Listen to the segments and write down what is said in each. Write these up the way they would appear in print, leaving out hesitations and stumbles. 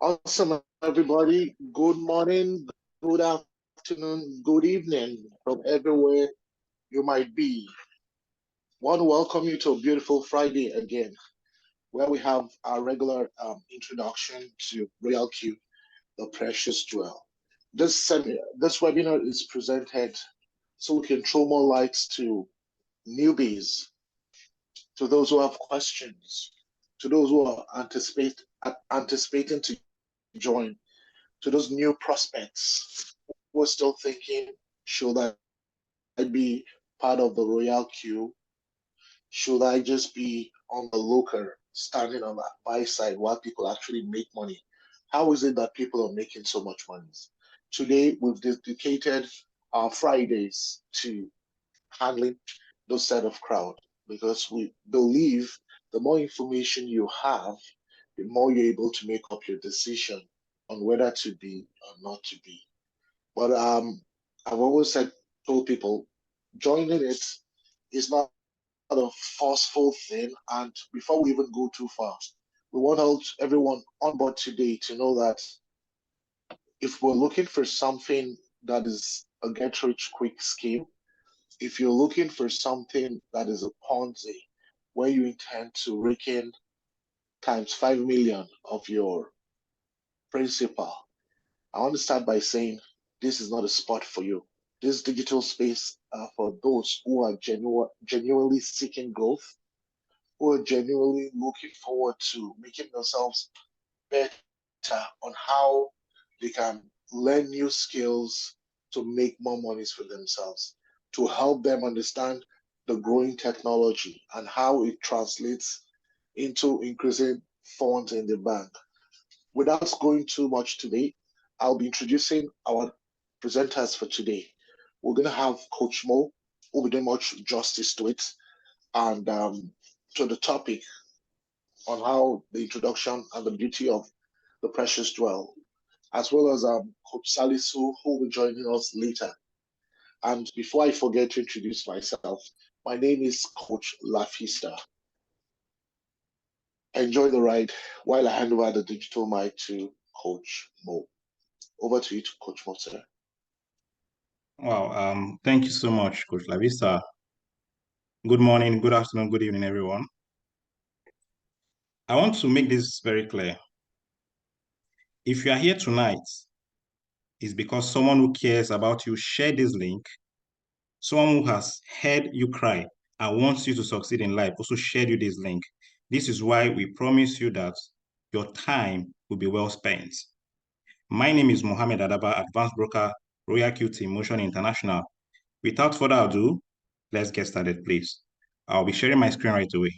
Awesome, everybody. Good morning, good afternoon, good evening from everywhere you might be. Want to welcome you to a beautiful Friday again, where we have our regular introduction to Royal Q, the precious jewel. This webinar is presented so we can throw more lights to newbies, to those who have questions, to those who are anticipating to join, to those new prospects who are still thinking, should I be part of the Royal queue? Should I just be on the looker, standing on the buy side while people actually make money? How is it that people are making so much money? Today, we've dedicated our Fridays to handling those set of crowd because we believe the more information you have, the more you're able to make up your decision on whether to be or not to be. But I've always told people, joining it is not a forceful thing. And before we even go too far, we want everyone on board today to know that if we're looking for something that is a get rich quick scheme, if you're looking for something that is a Ponzi, where you intend to rake in times 5 million of your principal, I want to start by saying this is not a spot for you. This digital space are for those who are genuinely seeking growth, who are genuinely looking forward to making themselves better on how they can learn new skills to make more monies for themselves, to help them understand the growing technology and how it translates into increasing funds in the bank. Without going too much today, I'll be introducing our presenters for today. We're going to have Coach Mo, who will do much justice to it, and to the topic on how the introduction and the beauty of the precious jewel, as well as Coach Salisu, who will be joining us later. And before I forget to introduce myself, my name is Coach Lafista. Enjoy the ride while I hand over the digital mic to Coach Mo. Over to you, Coach Mo, sir. Wow, thank you so much, Coach Lavista. Good morning, good afternoon, good evening, everyone. I want to make this very clear. If you are here tonight, it's because someone who cares about you shared this link. Someone who has heard you cry and wants you to succeed in life also shared you this link. This is why we promise you that your time will be well spent. My name is Mohammed Adaba, Advanced Broker, Royal QT Motion International. Without further ado, let's get started, please. I'll be sharing my screen right away.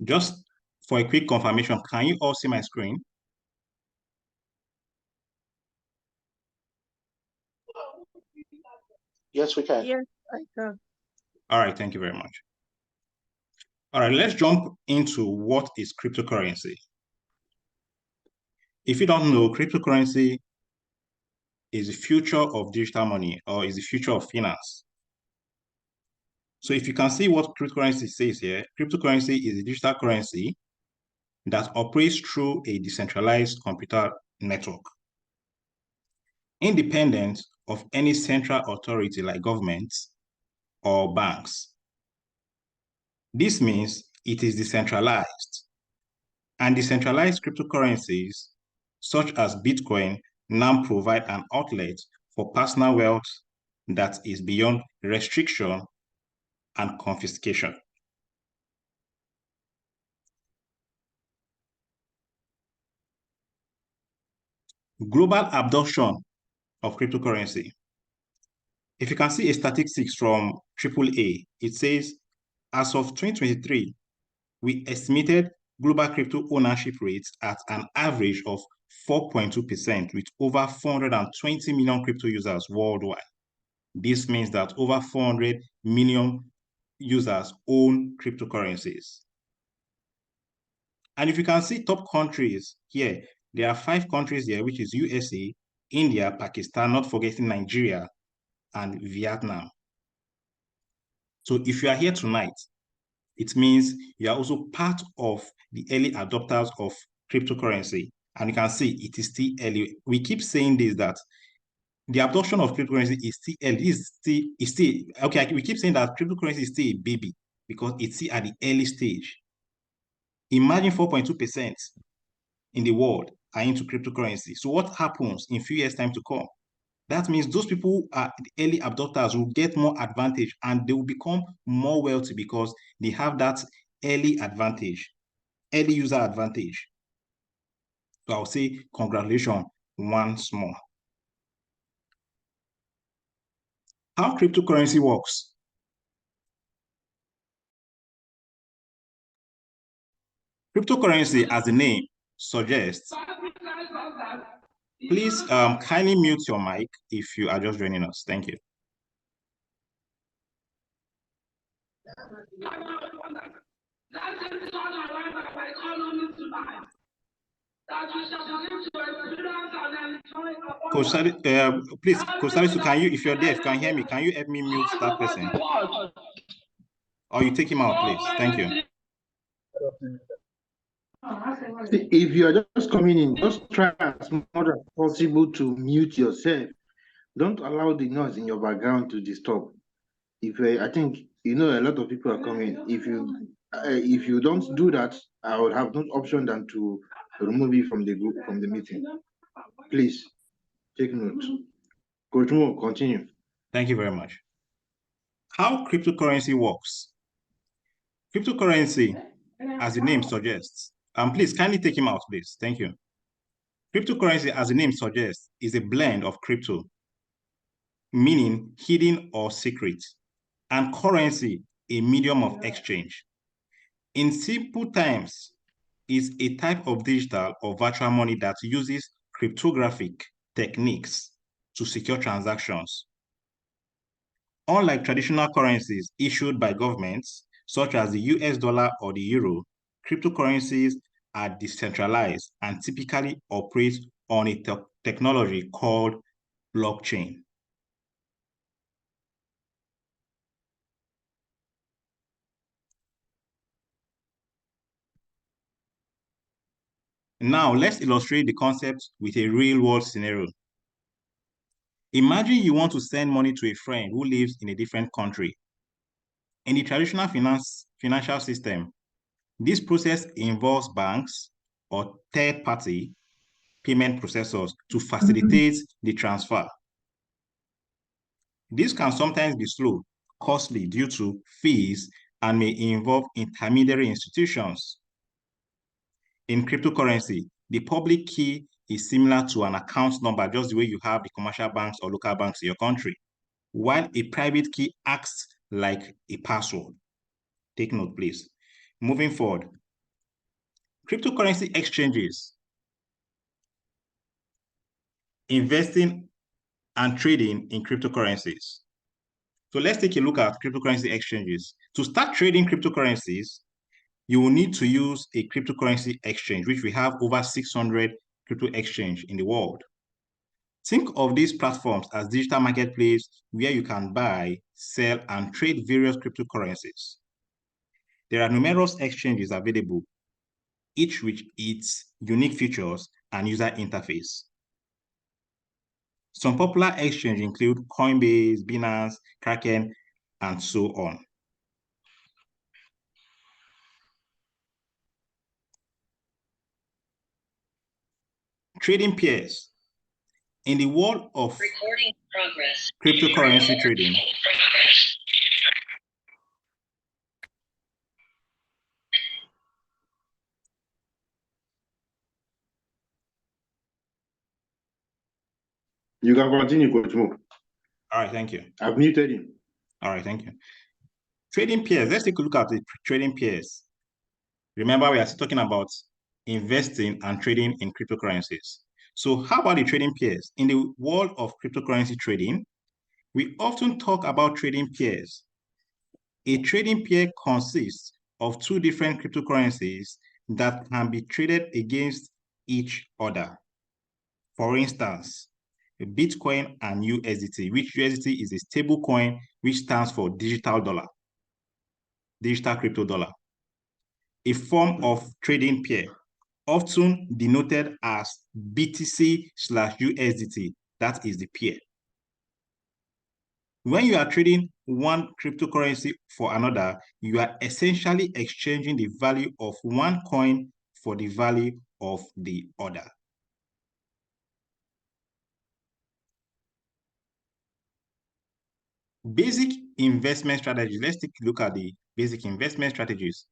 Just for a quick confirmation, can you all see my screen? Yes, we can. Yes, I can. All right, thank you very much. All right, let's jump into what is cryptocurrency. If you don't know, cryptocurrency is the future of digital money or is the future of finance. So if you can see what cryptocurrency says here, cryptocurrency is a digital currency that operates through a decentralized computer network, independent of any central authority like governments or banks. This means it is decentralized, and decentralized cryptocurrencies, such as Bitcoin, now provide an outlet for personal wealth that is beyond restriction and confiscation. Global adoption of cryptocurrency. If you can see a statistics from AAA, it says, as of 2023, we estimated global crypto ownership rates at an average of 4.2% with over 420 million crypto users worldwide. This means that over 400 million users own cryptocurrencies. And if you can see top countries here, there are 5 countries here, which is USA, India, Pakistan, not forgetting Nigeria, and Vietnam. So if you are here tonight, it means you are also part of the early adopters of cryptocurrency. And you can see it is still early. We keep saying this, that the adoption of cryptocurrency is still early. Is still okay. We keep saying that cryptocurrency is still a baby because it's still at the early stage. Imagine 4.2% in the world are into cryptocurrency. So what happens in a few years' time to come? That means those people who are the early adopters will get more advantage and they will become more wealthy because they have that early advantage, early user advantage. So I'll say congratulations once more. How cryptocurrency works? Cryptocurrency, as the name suggests, please kindly mute your mic if you are just joining us. Thank you. Coach please, Coach Salisu, can you, if you're there, if you can hear me, can you help me mute that person? Or you take him out, please. Thank you. If you're just coming in, just try as much as possible to mute yourself. Don't allow the noise in your background to disturb. I think a lot of people are coming. If you don't do that, I would have no option than to remove you from the group, from the meeting. Please take note. Coach Mo, continue. Thank you very much. How cryptocurrency works? Cryptocurrency, as the name suggests, please kindly take him out, please. Thank you. Cryptocurrency, as the name suggests, is a blend of crypto, meaning hidden or secret, and currency, a medium of exchange. In simple terms, is a type of digital or virtual money that uses cryptographic techniques to secure transactions. Unlike traditional currencies issued by governments, such as the US dollar or the euro, cryptocurrencies are decentralized and typically operate on a technology called blockchain. Now, let's illustrate the concept with a real-world scenario. Imagine you want to send money to a friend who lives in a different country. In the traditional financial system, this process involves banks or third-party payment processors to facilitate the transfer. This can sometimes be slow, costly due to fees, and may involve intermediary institutions. In cryptocurrency, the public key is similar to an account number, just the way you have the commercial banks or local banks in your country, while a private key acts like a password. Take note, please. Moving forward, cryptocurrency exchanges, investing and trading in cryptocurrencies. So let's take a look at cryptocurrency exchanges. To start trading cryptocurrencies, you will need to use a cryptocurrency exchange, which we have over 600 crypto exchange in the world. Think of these platforms as digital marketplace where you can buy, sell, and trade various cryptocurrencies. There are numerous exchanges available, each with its unique features and user interface. Some popular exchanges include Coinbase, Binance, Kraken, and so on. Trading pairs. In the world of cryptocurrency trading, You can continue, Coach Mo. All right, thank you. I've muted him. All right, thank you. Trading pairs. Let's take a look at the trading pairs. Remember, we are still talking about investing and trading in cryptocurrencies. So how about the trading pairs? In the world of cryptocurrency trading, we often talk about trading pairs. A trading pair consists of two different cryptocurrencies that can be traded against each other. For instance, Bitcoin and USDT, which USDT is a stable coin which stands for digital dollar, digital crypto dollar, a form of trading pair, often denoted as BTC/USDT. That is the pair. When you are trading one cryptocurrency for another, you are essentially exchanging the value of one coin for the value of the other. Basic investment strategies. Let's take a look at the basic investment strategies.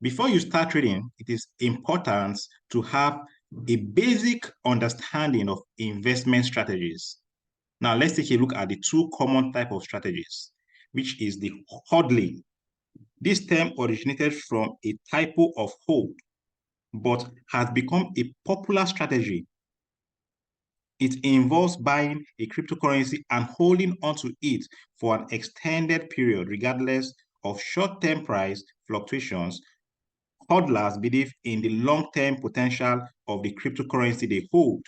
Before you start trading, it is important to have a basic understanding of investment strategies. Now, let's take a look at the two common type of strategies, which is the hodling. This term originated from a typo of hold, but has become a popular strategy. It involves buying a cryptocurrency and holding onto it for an extended period, regardless of short-term price fluctuations. Hodlers believe in the long-term potential of the cryptocurrency they hold.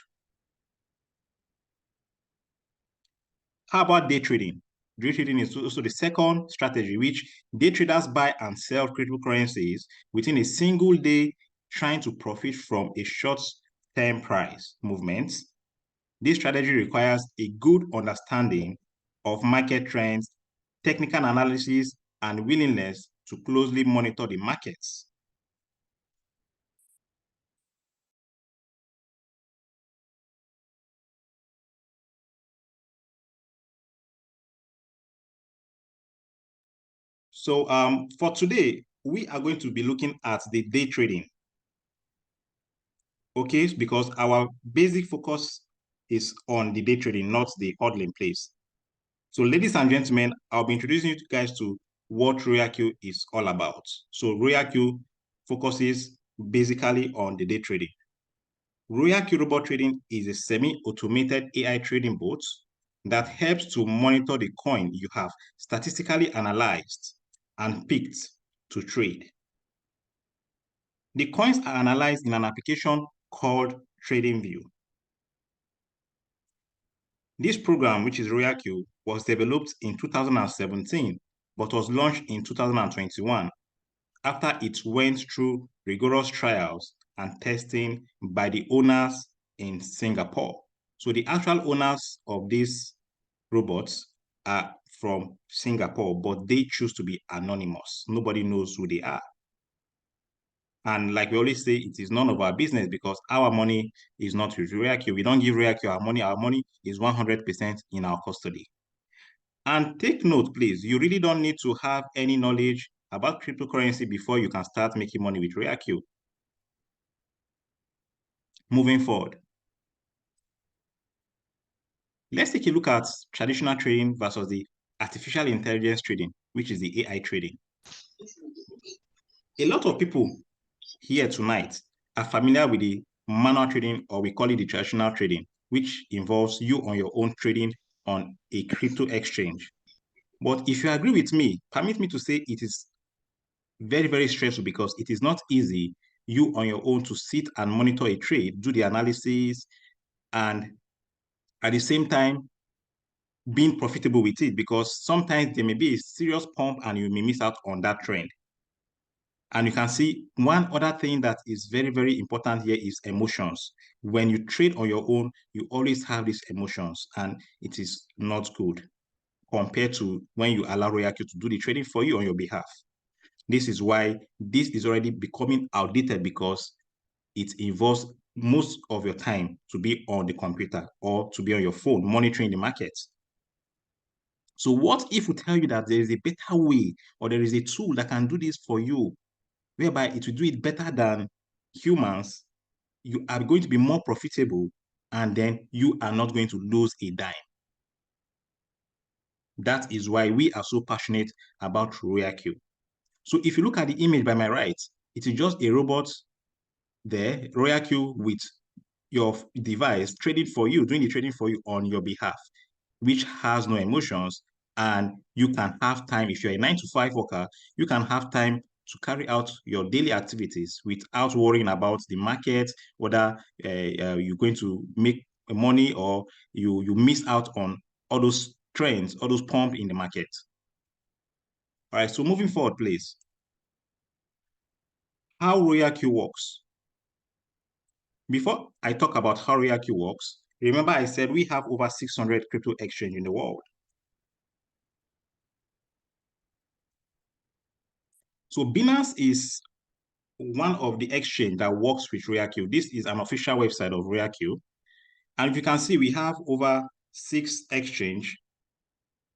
How about day trading? Day trading is also the second strategy, which day traders buy and sell cryptocurrencies within a single day, trying to profit from a short-term price movement. This strategy requires a good understanding of market trends, technical analysis, and willingness to closely monitor the markets. So for today, we are going to be looking at the day trading. Okay, because our basic focus is on the day trading, not the hodling place. So ladies and gentlemen, I'll be introducing you guys to what RoyalQ is all about. So RoyalQ focuses basically on the day trading. RoyalQ Robot Trading is a semi-automated AI trading bot that helps to monitor the coin you have statistically analyzed and picked to trade. The coins are analyzed in an application called TradingView. This program, which is RoyalQ, was developed in 2017, but was launched in 2021 after it went through rigorous trials and testing by the owners in Singapore. So the actual owners of these robots are from Singapore, but they choose to be anonymous. Nobody knows who they are. And like we always say, it is none of our business because our money is not with RoyalQ. We don't give RoyalQ our money. Our money is 100% in our custody. And take note, please, you really don't need to have any knowledge about cryptocurrency before you can start making money with RoyalQ. Moving forward, let's take a look at traditional trading versus the artificial intelligence trading, which is the AI trading. A lot of people here tonight are familiar with the manual trading, or we call it the traditional trading, which involves you on your own trading on a crypto exchange. But if you agree with me, permit me to say it is very, very stressful because it is not easy you on your own to sit and monitor a trade, do the analysis, and at the same time being profitable with it, because sometimes there may be a serious pump and you may miss out on that trend. And you can see one other thing that is very, very important here is emotions. When you trade on your own, you always have these emotions, and it is not good compared to when you allow RoyalQ to do the trading for you on your behalf. This is why this is already becoming outdated, because it involves most of your time to be on the computer or to be on your phone monitoring the markets. So what if we tell you that there is a better way, or there is a tool that can do this for you, whereby it will do it better than humans? You are going to be more profitable, and then you are not going to lose a dime. That is why we are so passionate about RoyalQ. So if you look at the image by my right, it is just a robot there, RoyalQ, with your device trading for you, doing the trading for you on your behalf, which has no emotions. And you can have time, if you're a 9-to-5 worker, you can have time to carry out your daily activities without worrying about the market, whether you're going to make money or you miss out on all those trends, all those pump in the market. All right, so moving forward, please. How Royal Q works. Before I talk about how Royal Q works, remember I said we have over 600 crypto exchange in the world. So Binance is one of the exchange that works with RoyalQ. This is an official website of RoyalQ. And if you can see, we have over 6 exchange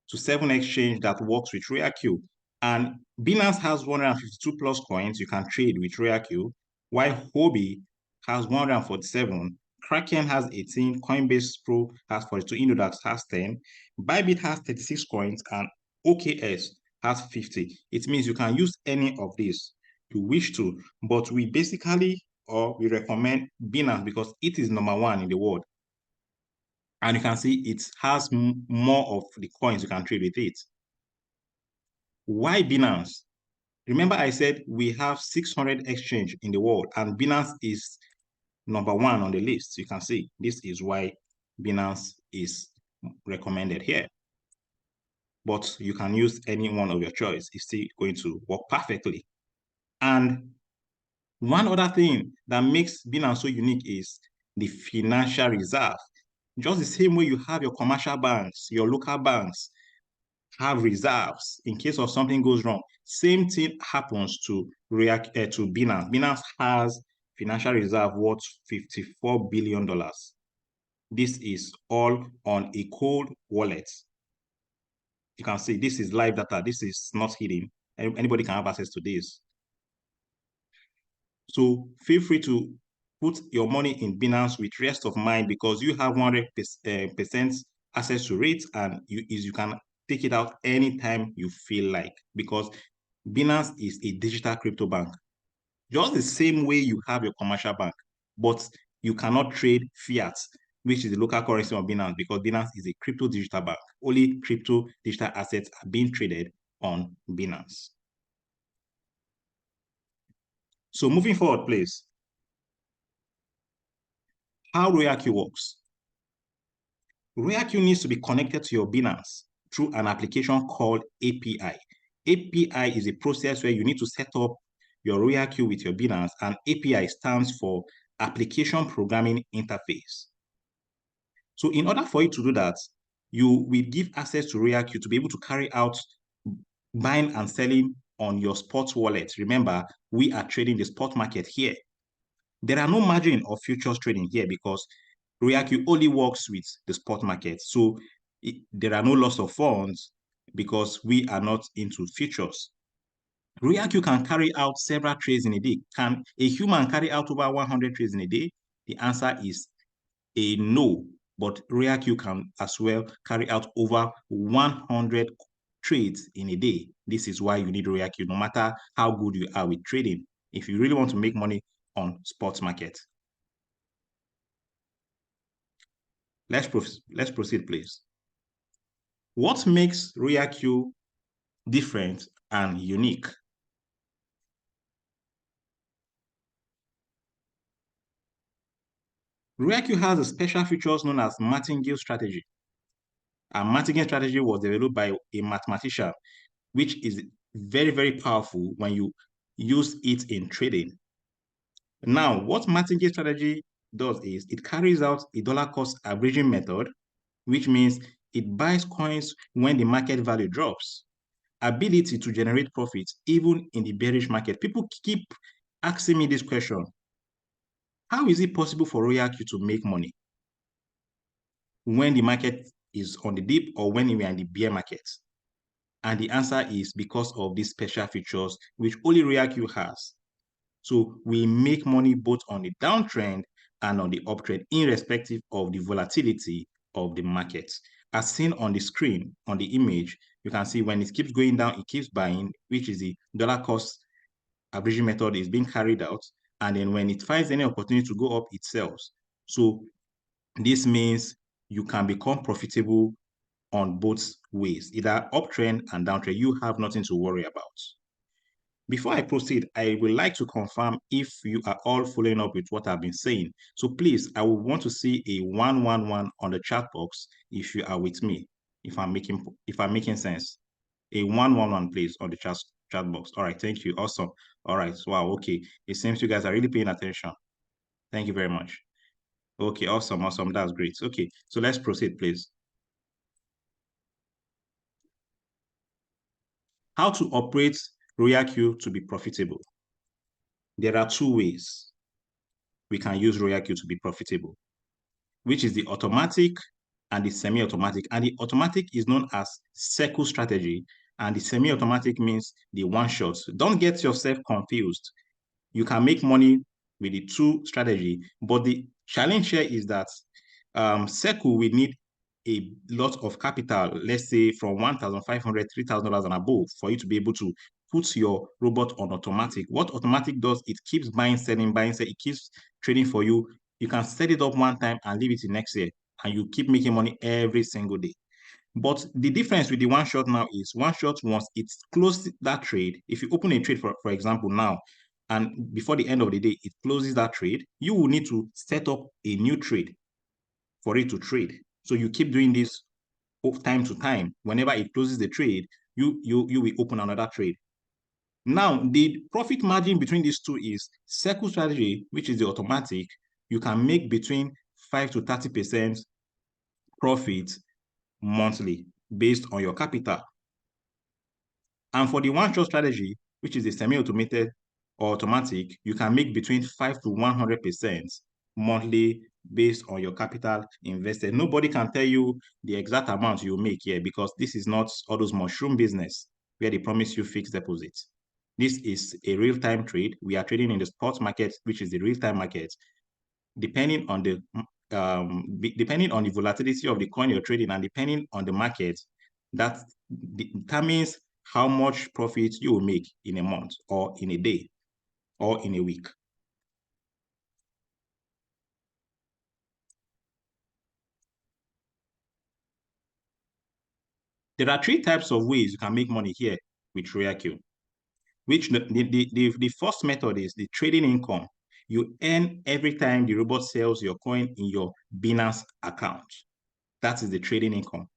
to 7 exchange that works with RoyalQ. And Binance has 152 plus coins you can trade with RoyalQ, while Huobi has 147, Kraken has 18, Coinbase Pro has 42, Innodax has 10, Bybit has 36 coins, and OKS has 50. It means you can use any of these you wish to, but we recommend Binance because it is number 1 in the world. And you can see it has more of the coins you can trade with it. Why Binance? Remember I said we have 600 exchange in the world and Binance is number 1 on the list. You can see this is why Binance is recommended here. But you can use any one of your choice. It's still going to work perfectly. And one other thing that makes Binance so unique is the financial reserve. Just the same way you have your commercial banks, your local banks have reserves in case of something goes wrong. Same thing happens to Binance. Binance has financial reserve worth $54 billion. This is all on a cold wallet. You can see this is live data. This is not hidden. Anybody can have access to this. So feel free to put your money in Binance with rest of mind because you have 100% access to it and you can take it out anytime you feel like because Binance is a digital crypto bank. Just the same way you have your commercial bank, but you cannot trade fiat, which is the local currency of Binance because Binance is a crypto digital bank. Only crypto digital assets are being traded on Binance. So moving forward, please. How RoyalQ works. RoyalQ needs to be connected to your Binance through an application called API. API is a process where you need to set up your RoyalQ with your Binance, and API stands for Application Programming Interface. So in order for you to do that, you will give access to RoyalQ to be able to carry out buying and selling on your spot wallet. Remember, we are trading the spot market here. There are no margin of futures trading here because RoyalQ only works with the spot market. So there are no loss of funds because we are not into futures. RoyalQ can carry out several trades in a day. Can a human carry out over 100 trades in a day? The answer is a no, but RoyalQ can as well carry out over 100 trades in a day. This is why you need RoyalQ, no matter how good you are with trading. If you really want to make money on spot market. Let's proceed, please. What makes RoyalQ different and unique? RoyalQ has a special features known as Martingale strategy. And Martingale strategy was developed by a mathematician, which is very, very powerful when you use it in trading. Now, what Martingale strategy does is it carries out a dollar cost averaging method, which means it buys coins when the market value drops. Ability to generate profits even in the bearish market. People keep asking me this question. How is it possible for RoyalQ to make money when the market is on the dip or when we are in the bear market? And the answer is because of these special features which only RoyalQ has. So we make money both on the downtrend and on the uptrend, irrespective of the volatility of the market. As seen on the screen, on the image, you can see when it keeps going down, it keeps buying, which is the dollar cost averaging method is being carried out. And then when it finds any opportunity to go up, it sells. So this means you can become profitable on both ways, either uptrend and downtrend. You have nothing to worry about. Before I proceed, I would like to confirm if you are all following up with what I've been saying. So please, I would want to see a 111 on the chat box if you are with me, if I'm making sense. A 111, please, on the chat box. All right, thank you. Awesome. All right. Wow. Okay. It seems you guys are really paying attention. Thank you very much. Okay, awesome. That's great. Okay, so let's proceed, please. How to operate RoyalQ to be profitable? There are two ways we can use RoyalQ to be profitable, which is the automatic and the semi-automatic. And the automatic is known as circle strategy, and the semi-automatic means the one shot. Don't get yourself confused. You can make money with the two strategy, but the challenge here is that circle will need a lot of capital, let's say from $1,500, $3,000 and above, for you to be able to put your robot on automatic. What automatic does, it keeps buying, selling, it keeps trading for you. You can set it up one time and leave it the next year, and you keep making money every single day. But the difference with the one shot now is one shot, once it's closed that trade, if you open a trade, for example, now, and before the end of the day, it closes that trade, you will need to set up a new trade for it to trade. So you keep doing this time to time. Whenever it closes the trade, you will open another trade. Now, the profit margin between these two is circle strategy, which is the automatic. You can make between 5 to 30% profit monthly based on your capital. And for the one-shot strategy, which is the semi-automated or automatic, you can make between 5 to 100% monthly based on your capital invested. Nobody can tell you the exact amount you make here, because this is not all those mushroom business where they promise you fixed deposits. This is a real-time trade. We are trading in the spot market, which is the real-time market. Depending on the volatility of the coin you're trading, and depending on the market, that determines how much profit you will make in a month, or in a day, or in a week. There are three types of ways you can make money here with RoyalQ. Which the first method is the trading income. You earn every time the robot sells your coin in your Binance account. That is the trading income.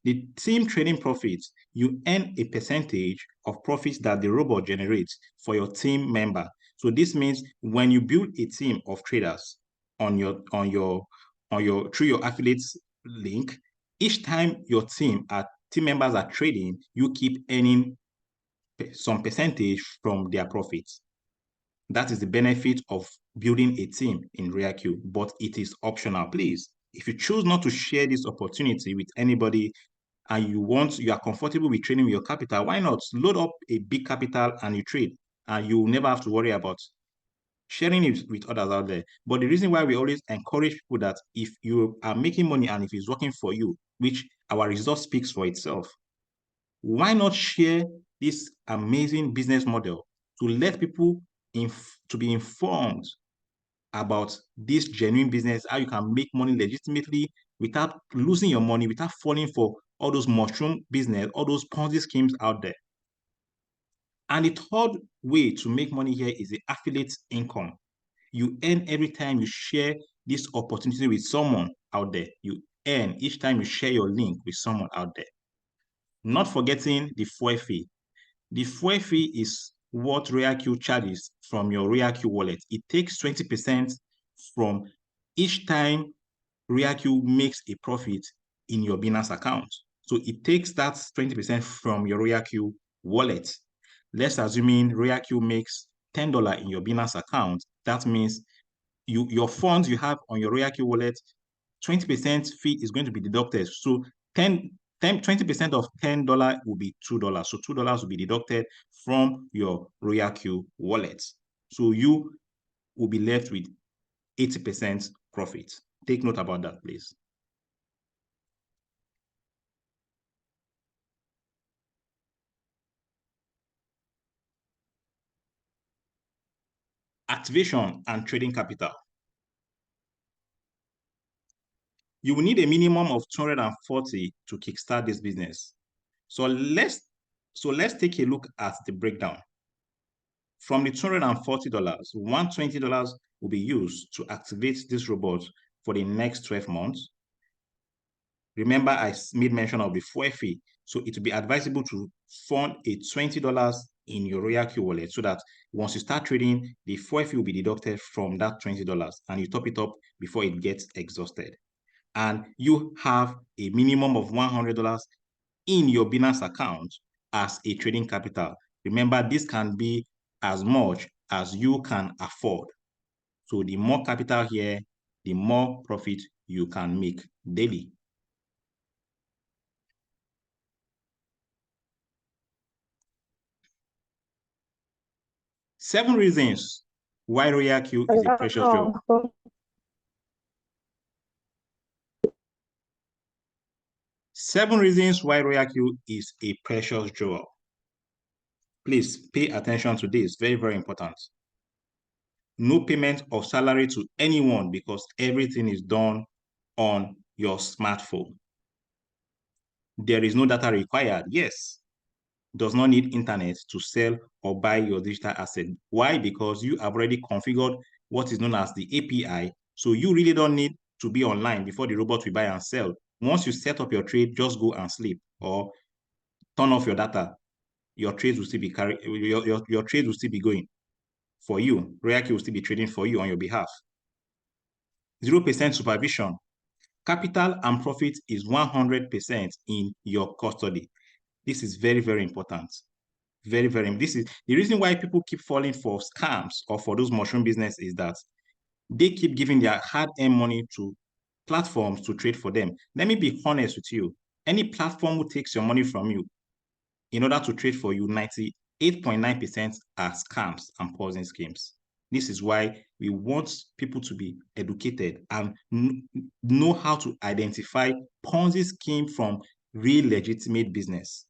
The team trading profits, you earn a percentage of profits that the robot generates for your team member. So this means when you build a team of traders through your affiliates link, each time your team members are trading, you keep earning some percentage from their profits. That is the benefit of building a team in RoyalQ, but it is optional. Please, if you choose not to share this opportunity with anybody, and you are comfortable with trading with your capital, why not load up a big capital and you trade, and you will never have to worry about sharing it with others out there. But the reason why we always encourage people that if you are making money and if it's working for you, which our result speaks for itself, why not share this amazing business model to let people to be informed about this genuine business, how you can make money legitimately without losing your money, without falling for all those mushroom business, all those Ponzi schemes out there. And the third way to make money here is the affiliate income. You earn every time you share this opportunity with someone out there. You earn each time you share your link with someone out there. Not forgetting the fuel fee. The fuel fee is what RoyalQ charges from your RoyalQ wallet. It takes 20% from each time RoyalQ makes a profit in your Binance account. So it takes that 20% from your RoyalQ wallet. Let's assume RoyalQ makes $10 in your Binance account. That means your funds you have on your RoyalQ wallet, 20% fee is going to be deducted. So 20% of $10 will be $2. So $2 will be deducted from your RoyalQ wallet. So you will be left with 80% profit. Take note about that, please. Activation and trading capital. You will need a minimum of 240 to kickstart this business. So let's take a look at the breakdown. From the $240, $120 will be used to activate this robot for the next 12 months. Remember, I made mention of the fuel fee. So it will be advisable to fund a $20 in your RoyalQ wallet so that once you start trading, the fuel fee will be deducted from that $20 and you top it up before it gets exhausted. And you have a minimum of $100 in your Binance account as a trading capital. Remember, this can be as much as you can afford. So the more capital here, the more profit you can make daily. Seven reasons why RoyalQ is a precious jewel. 7 reasons why RoyalQ is a precious jewel. Please pay attention to this, very, very important. No payment of salary to anyone because everything is done on your smartphone. There is no data required. Yes, does not need internet to sell or buy your digital asset. Why? Because you have already configured what is known as the API. So you really don't need to be online before the robot will buy and sell. Once you set up your trade, just go and sleep or turn off your data. Your trades will still be your trade will still be going for you. RoyalQ will still be trading for you on your behalf. 0% supervision. Capital and profit is 100% in your custody. This is very, very important. Very, very. This is the reason why people keep falling for scams or for those mushroom business is that they keep giving their hard-earned money to platforms to trade for them. Let me be honest with you. Any platform who takes your money from you in order to trade for you, 98.9% are scams and Ponzi schemes. This is why we want people to be educated and know how to identify Ponzi scheme from real legitimate business.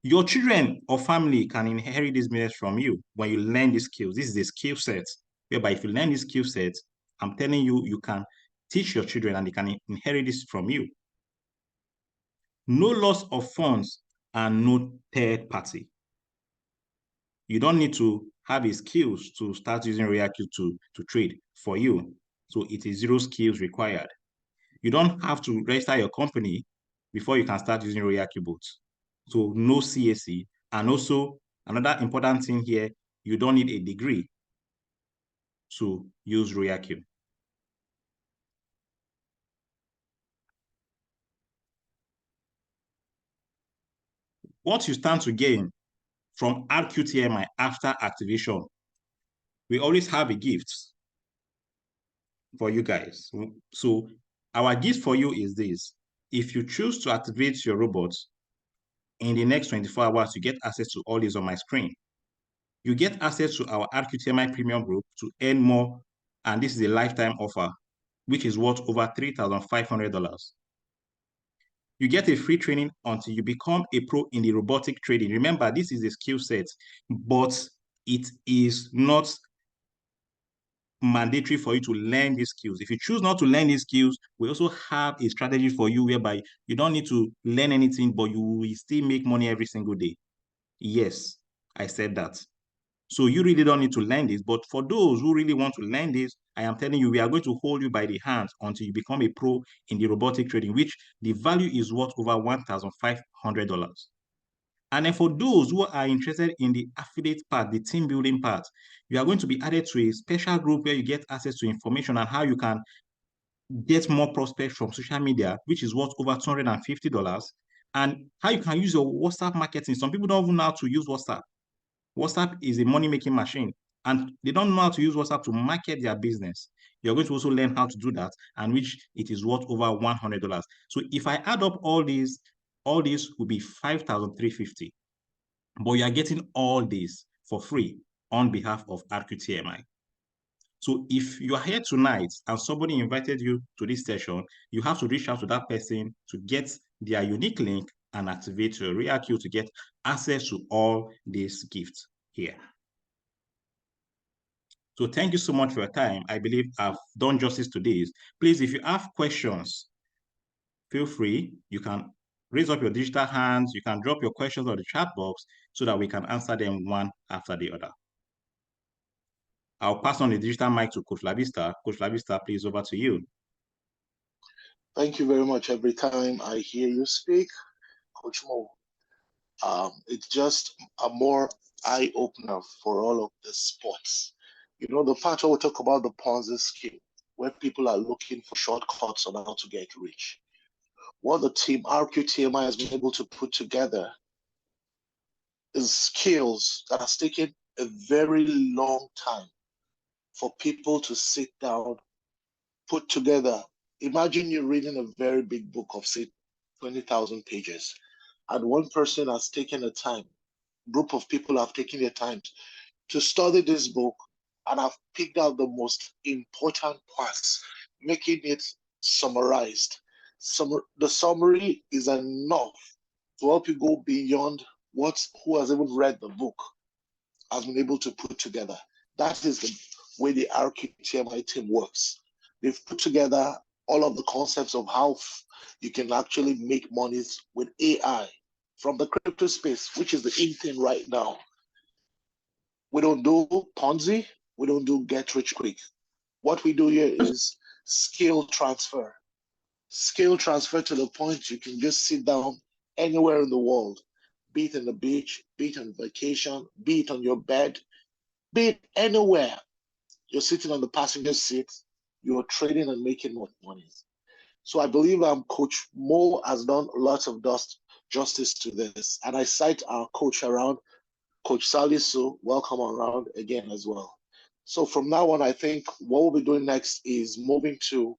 Your children or family can inherit this business from you when you learn these skills. This is a skill set whereby if you learn this skill set, I'm telling you, you can teach your children and they can inherit this from you. No loss of funds and no third party. You don't need to have the skills to start using RoyalQ to trade for you. So it is 0 skills required. You don't have to register your company before you can start using RoyalQ bots. So no CAC. And also another important thing here, you don't need a degree to use RoyalQ. What you stand to gain from RQTMI after activation, we always have a gift for you guys. So our gift for you is this. If you choose to activate your robots in the next 24 hours, you get access to all these on my screen. You get access to our RQTMI premium group to earn more, and this is a lifetime offer, which is worth over $3,500. You get a free training until you become a pro in the robotic trading. Remember, this is a skill set, but it is not mandatory for you to learn these skills. If you choose not to learn these skills, we also have a strategy for you whereby you don't need to learn anything, but you will still make money every single day. Yes, I said that. So you really don't need to learn this. But for those who really want to learn this, I am telling you, we are going to hold you by the hands until you become a pro in the robotic trading, which the value is worth over $1,500. And then for those who are interested in the affiliate part, the team building part, you are going to be added to a special group where you get access to information on how you can get more prospects from social media, which is worth over $250, and how you can use your WhatsApp marketing. Some people don't even know how to use WhatsApp. WhatsApp is a money-making machine, and they don't know how to use WhatsApp to market their business. You're going to also learn how to do that, and which it is worth over $100. So if I add up all these will be $5,350. But you are getting all this for free on behalf of RQTMI. So if you are here tonight and somebody invited you to this session, you have to reach out to that person to get their unique link and activate your RoyalQ to get access to all these gifts here. So thank you so much for your time. I believe I've done justice to this. Please, if you have questions, feel free. You can raise up your digital hands. You can drop your questions on the chat box so that we can answer them one after the other. I'll pass on the digital mic to Coach Lavista. Coach Lavista, please, over to you. Thank you very much. Every time I hear you speak, Coach Mo, it's just a more eye opener for all of the sports. You know, the part where we talk about the Ponzi scheme, where people are looking for shortcuts on how to get rich. What the team RQTMI has been able to put together is skills that has taken a very long time for people to sit down, put together. Imagine you're reading a very big book of, say, 20,000 pages, and one person has taken the time, group of people have taken their time to study this book and have picked out the most important parts, making it summarized. The summary is enough to help you go beyond who has even read the book has been able to put together. That is the way the RQTMI team works. They've put together all of the concepts of how you can actually make monies with AI from the crypto space, which is the in thing right now. We don't do Ponzi. We don't do get rich quick. What we do here is skill transfer. Skill transfer to the point you can just sit down anywhere in the world, be it on the beach, be it on vacation, be it on your bed, be it anywhere. You're sitting on the passenger seat, you're trading and making more money. So I believe Coach Mo has done lots of justice to this. And I cite our coach around, Coach Salisu, welcome around again as well. So from now on, I think what we'll be doing next is moving to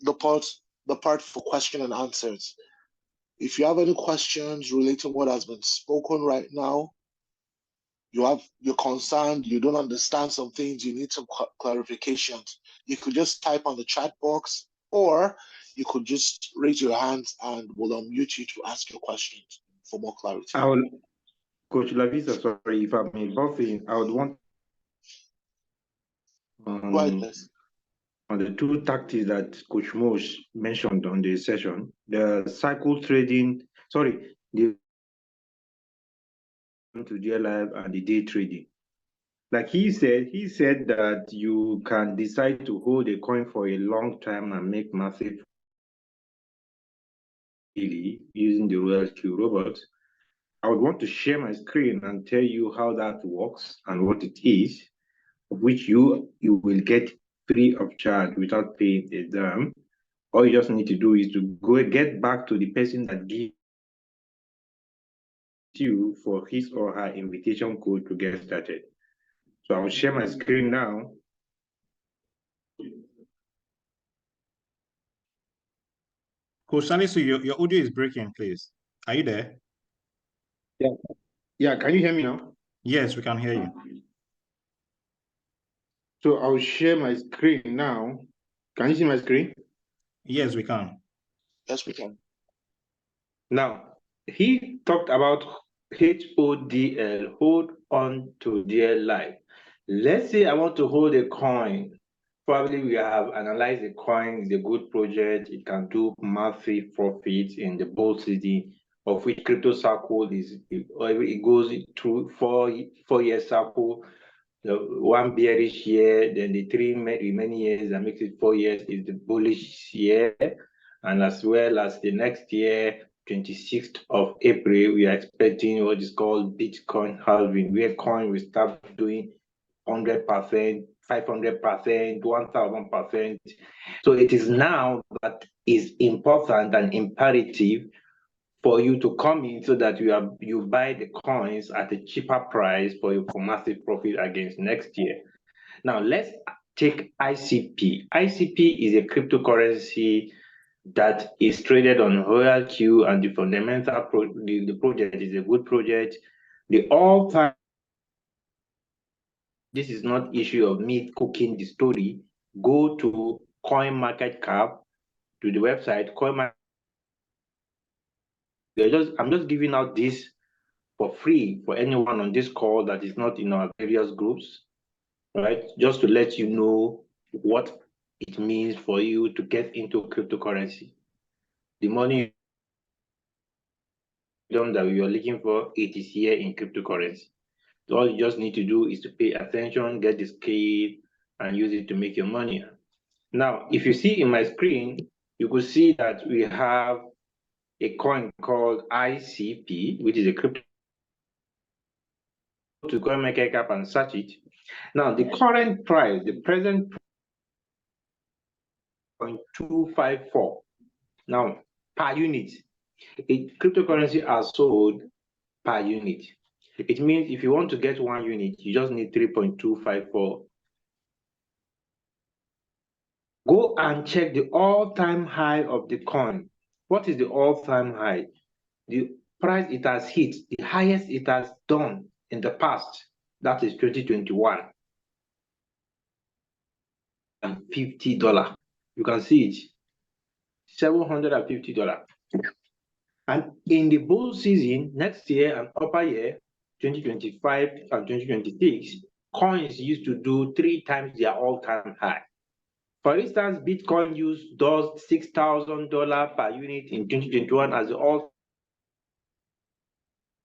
the part for question and answers. If you have any questions relating to what has been spoken right now, you're concerned, you don't understand some things, you need some clarifications, you could just type on the chat box, or you could just raise your hands and we'll unmute you to ask your questions for more clarity. Coach Lavisa, sorry, if I may buff in, I would want on the two tactics that Coach Mosh mentioned on the session, the cycle trading, the to dear life and the day trading. Like he said that you can decide to hold a coin for a long time and make massive using the Royal Q robot. I would want to share my screen and tell you how that works and what it is, which you will get free of charge without paying a dime. All you just need to do is to go get back to the person that gives you for his or her invitation code to get started. So I'll share my screen now. Coach Salisu, your audio is breaking, please. Are you there? Yeah, can you hear me now? Yes, we can hear you. So I'll share my screen now. Can you see my screen? Yes, we can. Yes, we can. Now, he talked about HODL, hold on to dear life. Let's say I want to hold a coin. Probably we have analyzed the coin, is a good project. It can do massive profits in the bull season, of which crypto cycle it goes through four-year cycle. The one bearish year, then the three remaining years that makes it 4 years is the bullish year. And as well as the next year, 26th of April, we are expecting what is called Bitcoin halving, where coin will start doing 100%, 500%, 1000%. So it is now that is important and imperative for you to come in so that you buy the coins at a cheaper price for massive profit against next year. Now let's take ICP. ICP is a cryptocurrency that is traded on Royal Q, and the fundamental the project is a good project. The all-time, this is not issue of me cooking the story. Go to CoinMarketCap, to the website CoinMarket. I'm just giving out this for free for anyone on this call that is not in our various groups, right? Just to let you know what it means for you to get into cryptocurrency. The money that you're looking for, it is here in cryptocurrency. So all you just need to do is to pay attention, get the skill, and use it to make your money. Now, if you see in my screen, you could see that we have a coin called ICP, which is a crypto. To CoinMarketCap and search it. Now, the current price, the present 0.254. Now, per unit, cryptocurrency are sold per unit. It means if you want to get 1 unit, you just need 3.254. Go and check the all-time high of the coin. What is the all-time high? The price it has hit, the highest it has done in the past, that is 2021. And $50. You can see it. $750. And in the bull season next year and upper year, 2025 and 2026, coins used to do 3 times their all-time high. For instance, Bitcoin does $6,000 per unit in 2021 as the all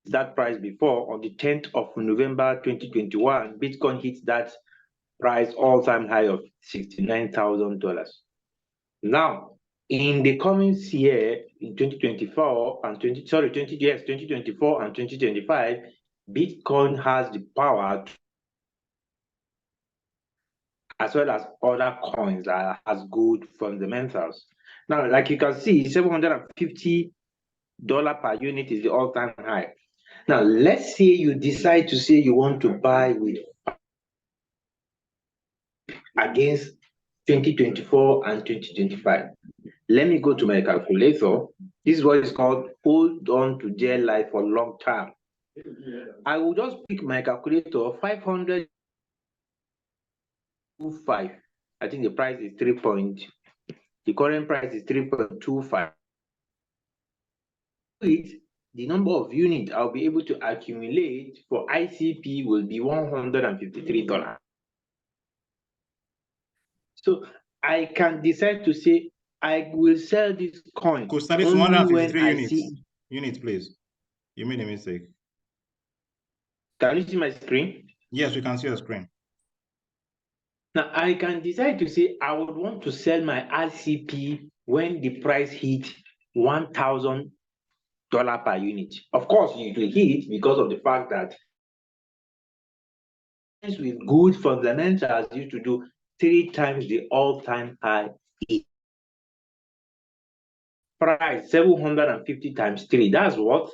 that price before. On the 10th of November 2021, Bitcoin hit that price all-time high of $69,000. Now, in the coming year, in 2024 and 2024 and 2025, Bitcoin has the power to, as well as other coins that has good fundamentals. Now, like you can see, $750 per unit is the all-time high. Now, let's say you decide to say you want to buy with against 2024 and 2025. Let me go to my calculator. This is what is called hold on to their life for long term. I will just pick my calculator, 500. I think the price is the current price is 3.25. The number of units I'll be able to accumulate for ICP will be $153. So I can decide to say I will sell this coin Could start only when 153 I units. see. Units, please. You made a mistake. Can you see my screen? Yes, we can see your screen. Now I can decide to say I would want to sell my ICP when the price hit $1,000 per unit. Of course, it will hit because of the fact that with good fundamentals used to do 3 times the all-time high. Price 750 times 3. That's what?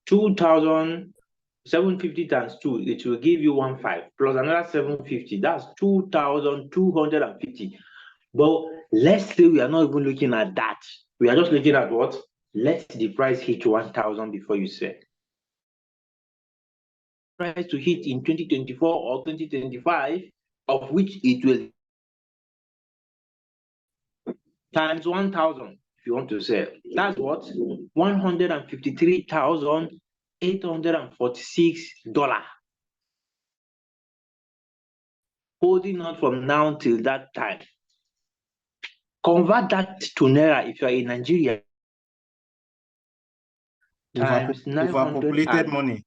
2,750 times 2. It will give you 1,500 plus another 750. That's 2,250. But let's say we are not even looking at that. We are just looking at what? Let the price hit 1,000 before you sell. Price to hit in 2024 or 2025, of which it will times 1,000 if you want to sell. That's what? $153,846. Holding on from now till that time. Convert that to Naira if you are in Nigeria. Times 900. Overpopulated money.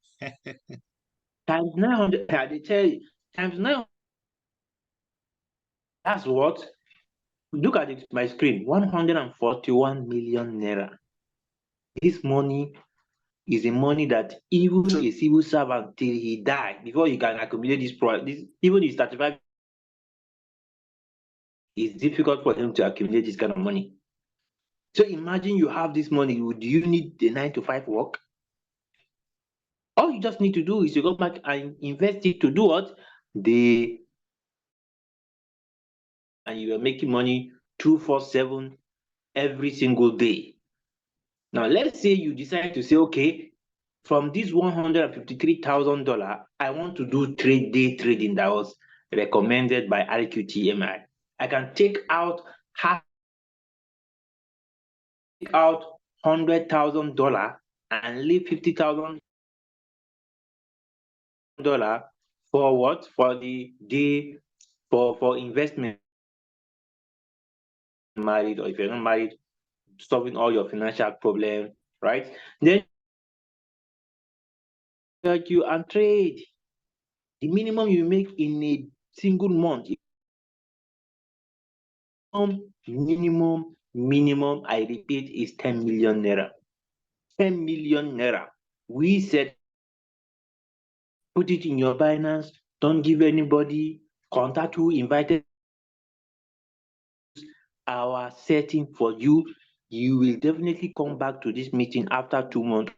Times 900. I tell you, times 900. That's what? Look at it, my screen. 141 million Naira. This money is a money that even a civil servant till he die before he can accumulate this product. Even his 35, it's difficult for him to accumulate this kind of money. So imagine you have this money. Do you need the 9 to 5 work? All you just need to do is to go back and invest it to do what? And you are making money 247 every single day. Now, let's say you decide to say, okay, from this $153,000, I want to do day trading that was recommended by RQTMI. I can take out $100,000 and leave $50,000 for what? For the day, for investment. Married, or if you're not married, solving all your financial problems, right? Then you and trade. The minimum you make in a single month, minimum, I repeat, is 10 million naira. 10 million naira. We said, put it in your Binance, don't give anybody, contact who invited our setting for you. You will definitely come back to this meeting after 2 months.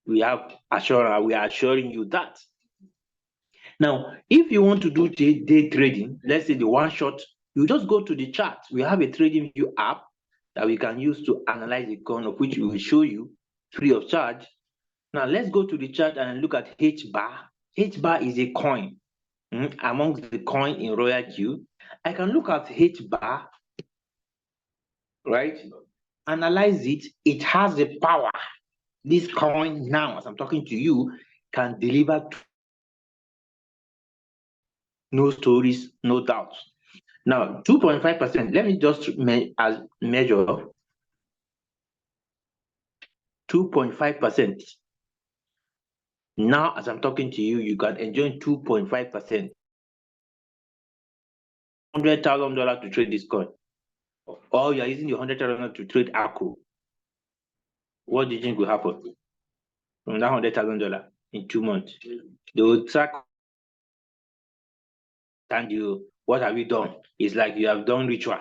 We are assuring you that. Now, if you want to do day trading, let's say the one shot, you just go to the chart. We have a trading view app that we can use to analyze the coin, of which we will show you free of charge. Now, let's go to the chart and look at H bar. H bar is a coin amongst the coin in Royal Q. I can look at H bar, right? Analyze it. It has the power. This coin now, as I'm talking to you, can deliver no stories, no doubts. Now, 2.5%, let me just measure 2.5%. Now, as I'm talking to you, you can enjoy 2.5%. $100,000 to trade this coin. Or you're using the $100,000 to trade ACO. What do you think will happen from that $100,000 in 2 months? They will track and you, what have you done? It's like you have done ritual.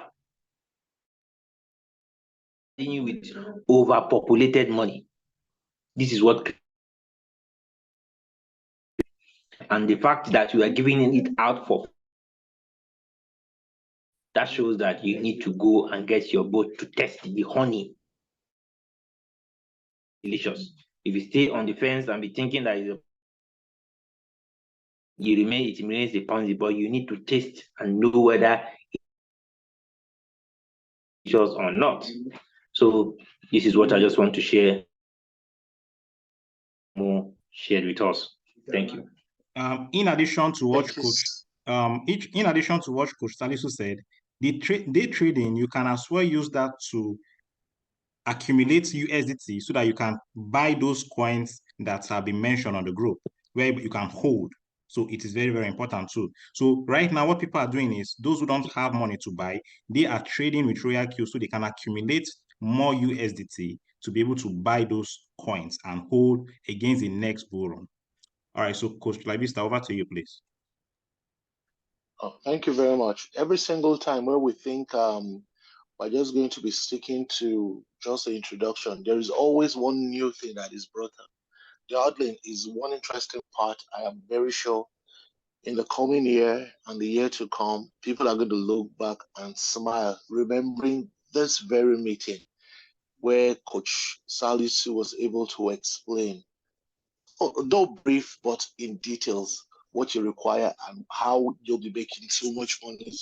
With overpopulated money. This is what, and the fact that you are giving it out for, that shows that you need to go and get your boat to test the honey. Delicious. If you stay on the fence and be thinking that it remains a Ponzi, but you need to taste and know whether it's delicious or not. So this is what I just want to share. More shared with us. Thank you. In addition to what Coach Salisu said, the day trading, you can as well use that to accumulate USDT so that you can buy those coins that have been mentioned on the group, where you can hold. So it is very, very important too. So right now, what people are doing is those who don't have money to buy, they are trading with Royal Q so they can accumulate more USDT to be able to buy those coins and hold against the next bull run. All right, so Coach Labista, over to you, please. Oh, thank you very much. Every single time where we think we're just going to be sticking to just the introduction, there is always one new thing that is brought up. The Outline is one interesting part. I am very sure in the coming year and the year to come, people are going to look back and smile, remembering this very meeting where Coach Salisu was able to explain, though brief, but in details, what you require and how you'll be making so much money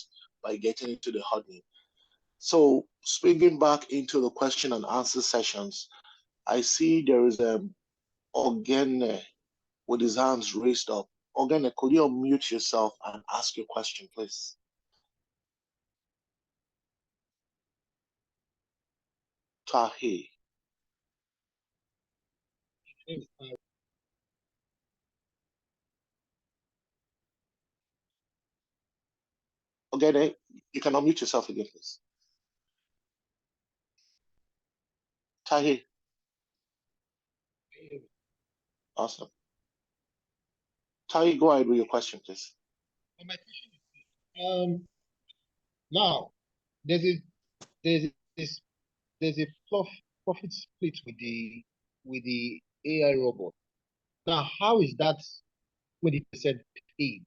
by getting into the honey. So, swinging back into the question and answer sessions, I see there is Ogene with his hands raised up. Ogene, could you unmute yourself and ask your question, please? Tahi. Ogene, you can unmute yourself again, please. Tahi. Awesome. Tahi, go ahead with your question, please. My question is, now there's a profit split with the AI robot. Now, how is that 20% paid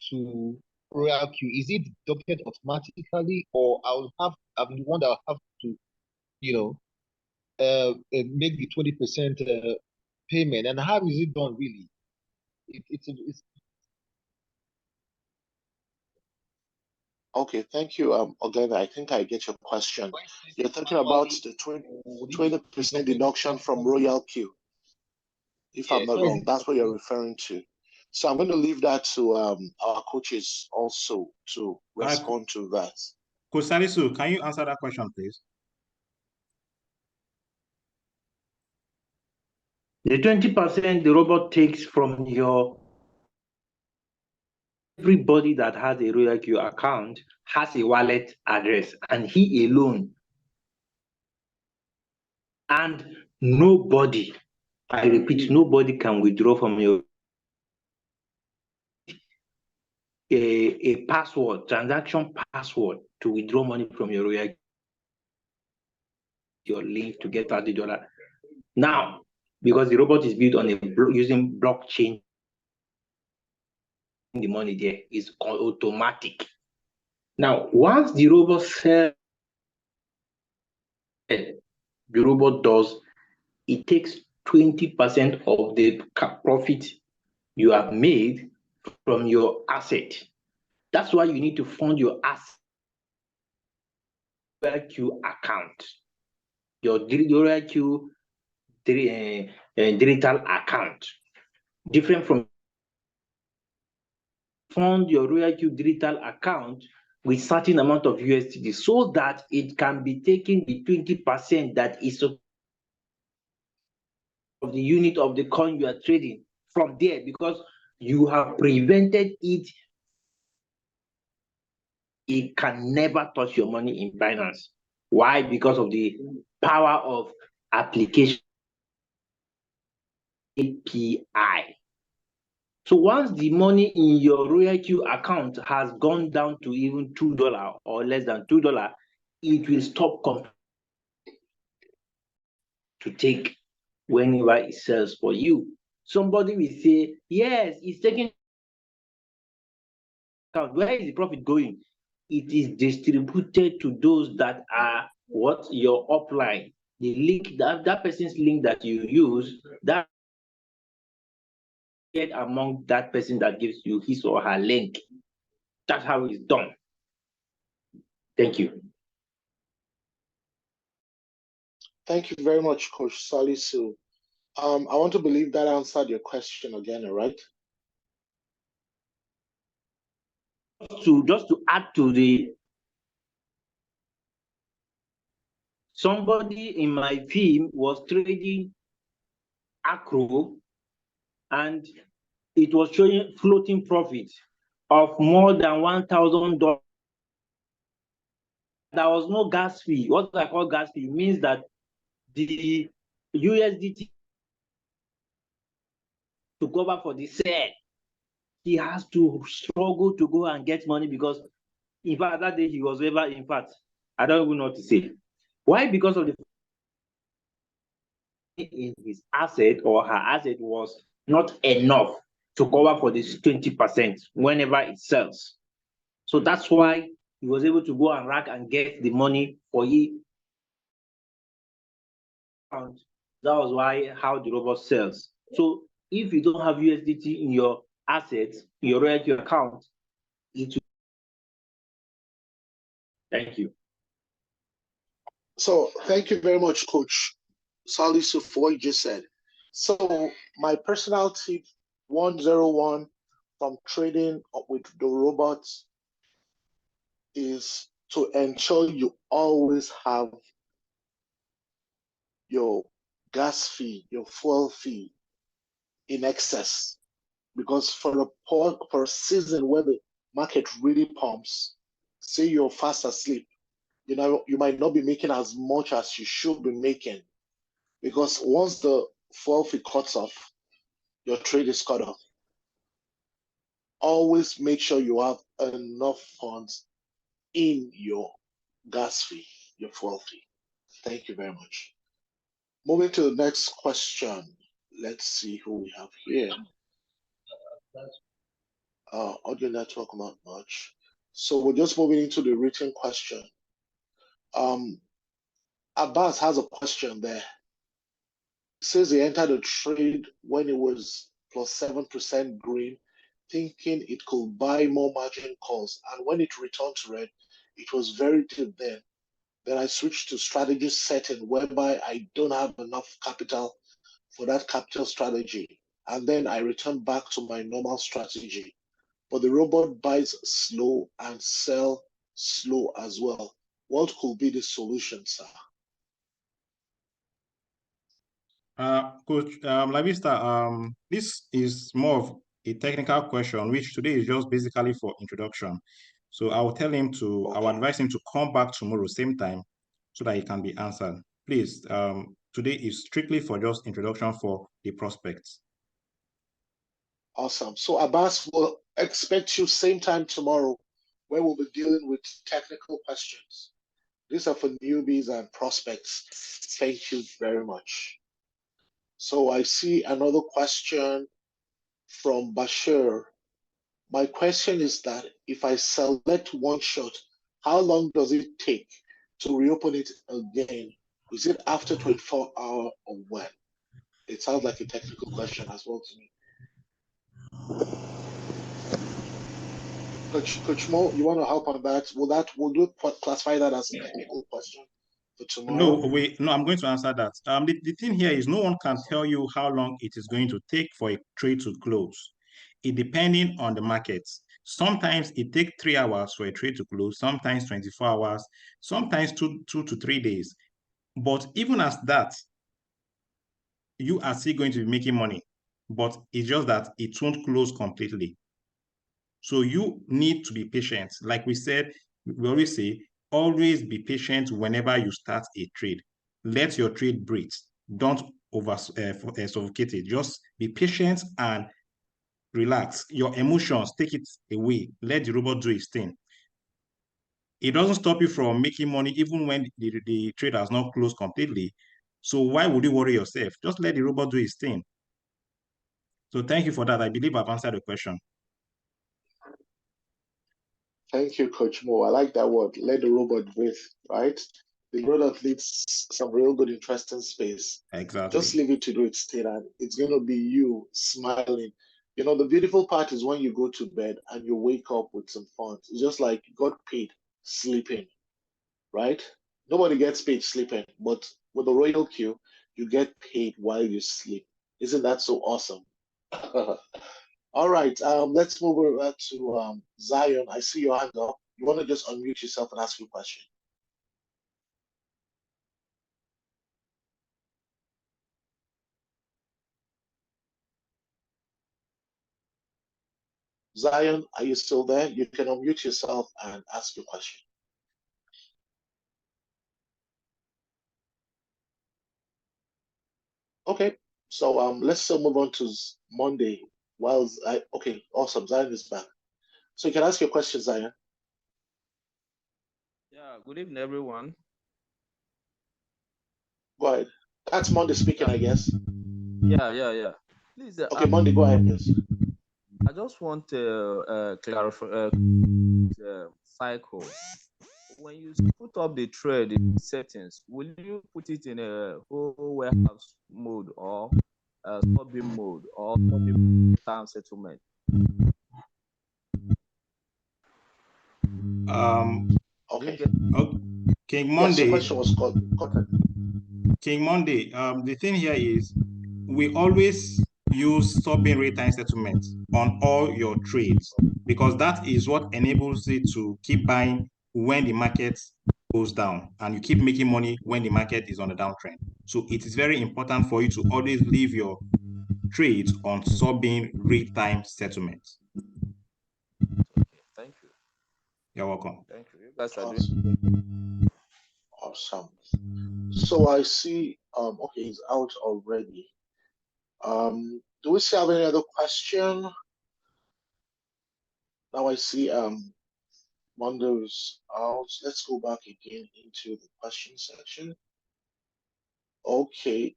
to Royal Q? Is it deducted automatically, or I'm the one that will have to, make the 20% payment? And how is it done really? It's Okay, thank you, Ogene. I think I get your question. You're talking about the 20% deduction from Royal Q. If I'm not wrong, that's what you're referring to. So I'm going to leave that to our coaches also to respond to that. Coach Salisu, can you answer that question, please? The 20% the robot takes from everybody that has a RoyalQ account has a wallet address, and he alone. And nobody, I repeat, nobody can withdraw from your a password, transaction password to withdraw money from your RoyalQ, your link to get $30. Now, because the robot is built on using blockchain, the money there is automatic. Now, once the robot sells, the robot does, it takes 20% of the profit you have made from your asset. That's why you need to fund your asset RoyalQ account, your RoyalQ digital account, different from fund your RoyalQ digital account with certain amount of USDT so that it can be taken the 20% that is of the unit of the coin you are trading from there, because you have prevented it. It can never touch your money in Binance. Why? Because of the power of application API. So once the money in your RoyalQ account has gone down to even $2 or less than $2, it will stop to take whenever it sells for you. Somebody will say, yes, it's taking account. Where is the profit going? It is distributed to those that are what? Your upline. The link, that person's link that you use, that get among that person that gives you his or her link. That's how it's done. Thank you. Thank you very much, Coach Salisu. I want to believe that answered your question again, right? Just to add to the, somebody in my team was trading Acro, and it was showing floating profit of more than $1,000. There was no gas fee. What I call gas fee means that the USDT to cover for the sale, he has to struggle to go and get money, because in fact that day he was ever, in fact, I don't even know what to say. Why? Because of the in his asset or her asset was not enough to cover for this 20% whenever it sells. So that's why he was able to go and rack and get the money for it. That was why how the robot sells. So if you don't have USDT in your assets, your RoyalQ account, it will. Thank you. So thank you very much, Coach Salisu, for what you just said. So my personal tip 101 from trading with the robots is to ensure you always have your gas fee, your fuel fee in excess. Because for a season where the market really pumps, say you're fast asleep, you might not be making as much as you should be making. Because once the fuel fee cuts off, your trade is cut off. Always make sure you have enough funds in your gas fee, your fuel fee. Thank you very much. Moving to the next question. Let's see who we have here. Audio network not much. So we're just moving into the written question. Abbas has a question there. It says he entered a trade when it was plus 7% green, thinking it could buy more margin calls. And when it returned to red, it was very deep then. Then I switched to strategy setting, whereby I don't have enough capital for that capital strategy. And then I return back to my normal strategy. But the robot buys slow and sell slow as well. What could be the solution, sir? Coach Lavista, this is more of a technical question, which today is just basically for introduction. So I will advise him to come back tomorrow, same time, so that it can be answered. Please, today is strictly for just introduction for the prospects. Awesome. So Abbas will expect you same time tomorrow, where we'll be dealing with technical questions. These are for newbies and prospects. Thank you very much. So I see another question from Bashir. My question is that if I select one shot, how long does it take to reopen it again? Is it after 24 hours or when? It sounds like a technical question as well to me. Coach Mo, you want to help on that? Will you classify that as a technical question for tomorrow? No, I'm going to answer that. The thing here is no one can tell you how long it is going to take for a trade to close. It depending on the market. Sometimes it takes 3 hours for a trade to close, sometimes 24 hours, sometimes two to 3 days. But even as that, you are still going to be making money, but it's just that it won't close completely. So you need to be patient. Like we said, we always say, always be patient whenever you start a trade. Let your trade breathe. Don't suffocate it. Just be patient and relax. Your emotions, take it away. Let the robot do its thing. It doesn't stop you from making money even when the trade has not closed completely. So why would you worry yourself? Just let the robot do its thing. So thank you for that. I believe I've answered the question. Thank you, Coach Mo. I like that word. Let the robot breathe, right? The robot needs some real good, interesting space. Exactly. Just leave it to do its thing, and it's going to be you smiling. You know, the beautiful part is when you go to bed and you wake up with some funds. It's just like you got paid sleeping, right? Nobody gets paid sleeping, but with the Royal Q, you get paid while you sleep. Isn't that so awesome? All right, let's move over to Zion. I see your hand up. You want to just unmute yourself and ask your question? Zion, are you still there? You can unmute yourself and ask your question. Okay, so let's still move on to Monday. Okay, awesome. Zion is back. So you can ask your question, Zion. Yeah, good evening, everyone. Go ahead. That's Monday speaking, I guess. Yeah. Please, Okay, Monday, go ahead, yes. I just want to clarify cycle. When you put up the trade in settings, will you put it in a whole warehouse mode or sub-in mode or time settlement? Okay. King Monday. Yes, the question was called. King Monday. The thing here is we always use sub-in rate time settlement on all your trades because that is what enables it to keep buying when the market goes down and you keep making money when the market is on a downtrend. So it is very important for you to always leave your trades on sub-in rate time settlement. Okay, thank you. You're welcome. Thank you. You guys are doing awesome. So I see okay, he's out already. Do we still have any other question? Now I see Mondo's out. Let's go back again into the question section. Okay.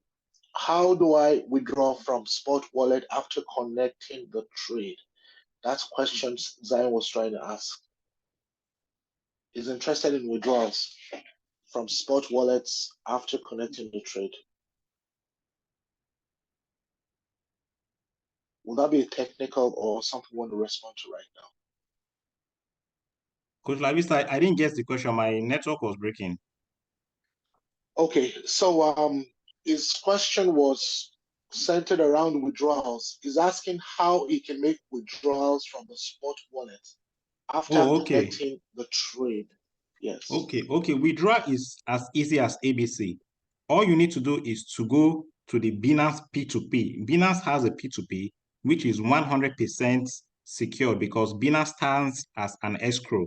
How do I withdraw from Spot Wallet after connecting the trade? That's questions Zion was trying to ask. He's interested in withdrawals from Spot Wallets after connecting the trade. Will that be a technical or something you want to respond to right now? Coach Lavista, I didn't get the question. My network was breaking. Okay, so his question was centered around withdrawals. He's asking how he can make withdrawals from the Spot Wallet after connecting the trade. Yes. Okay. Withdrawal is as easy as ABC. All you need to do is to go to the Binance P2P. Binance has a P2P, which is 100% secured because Binance stands as an escrow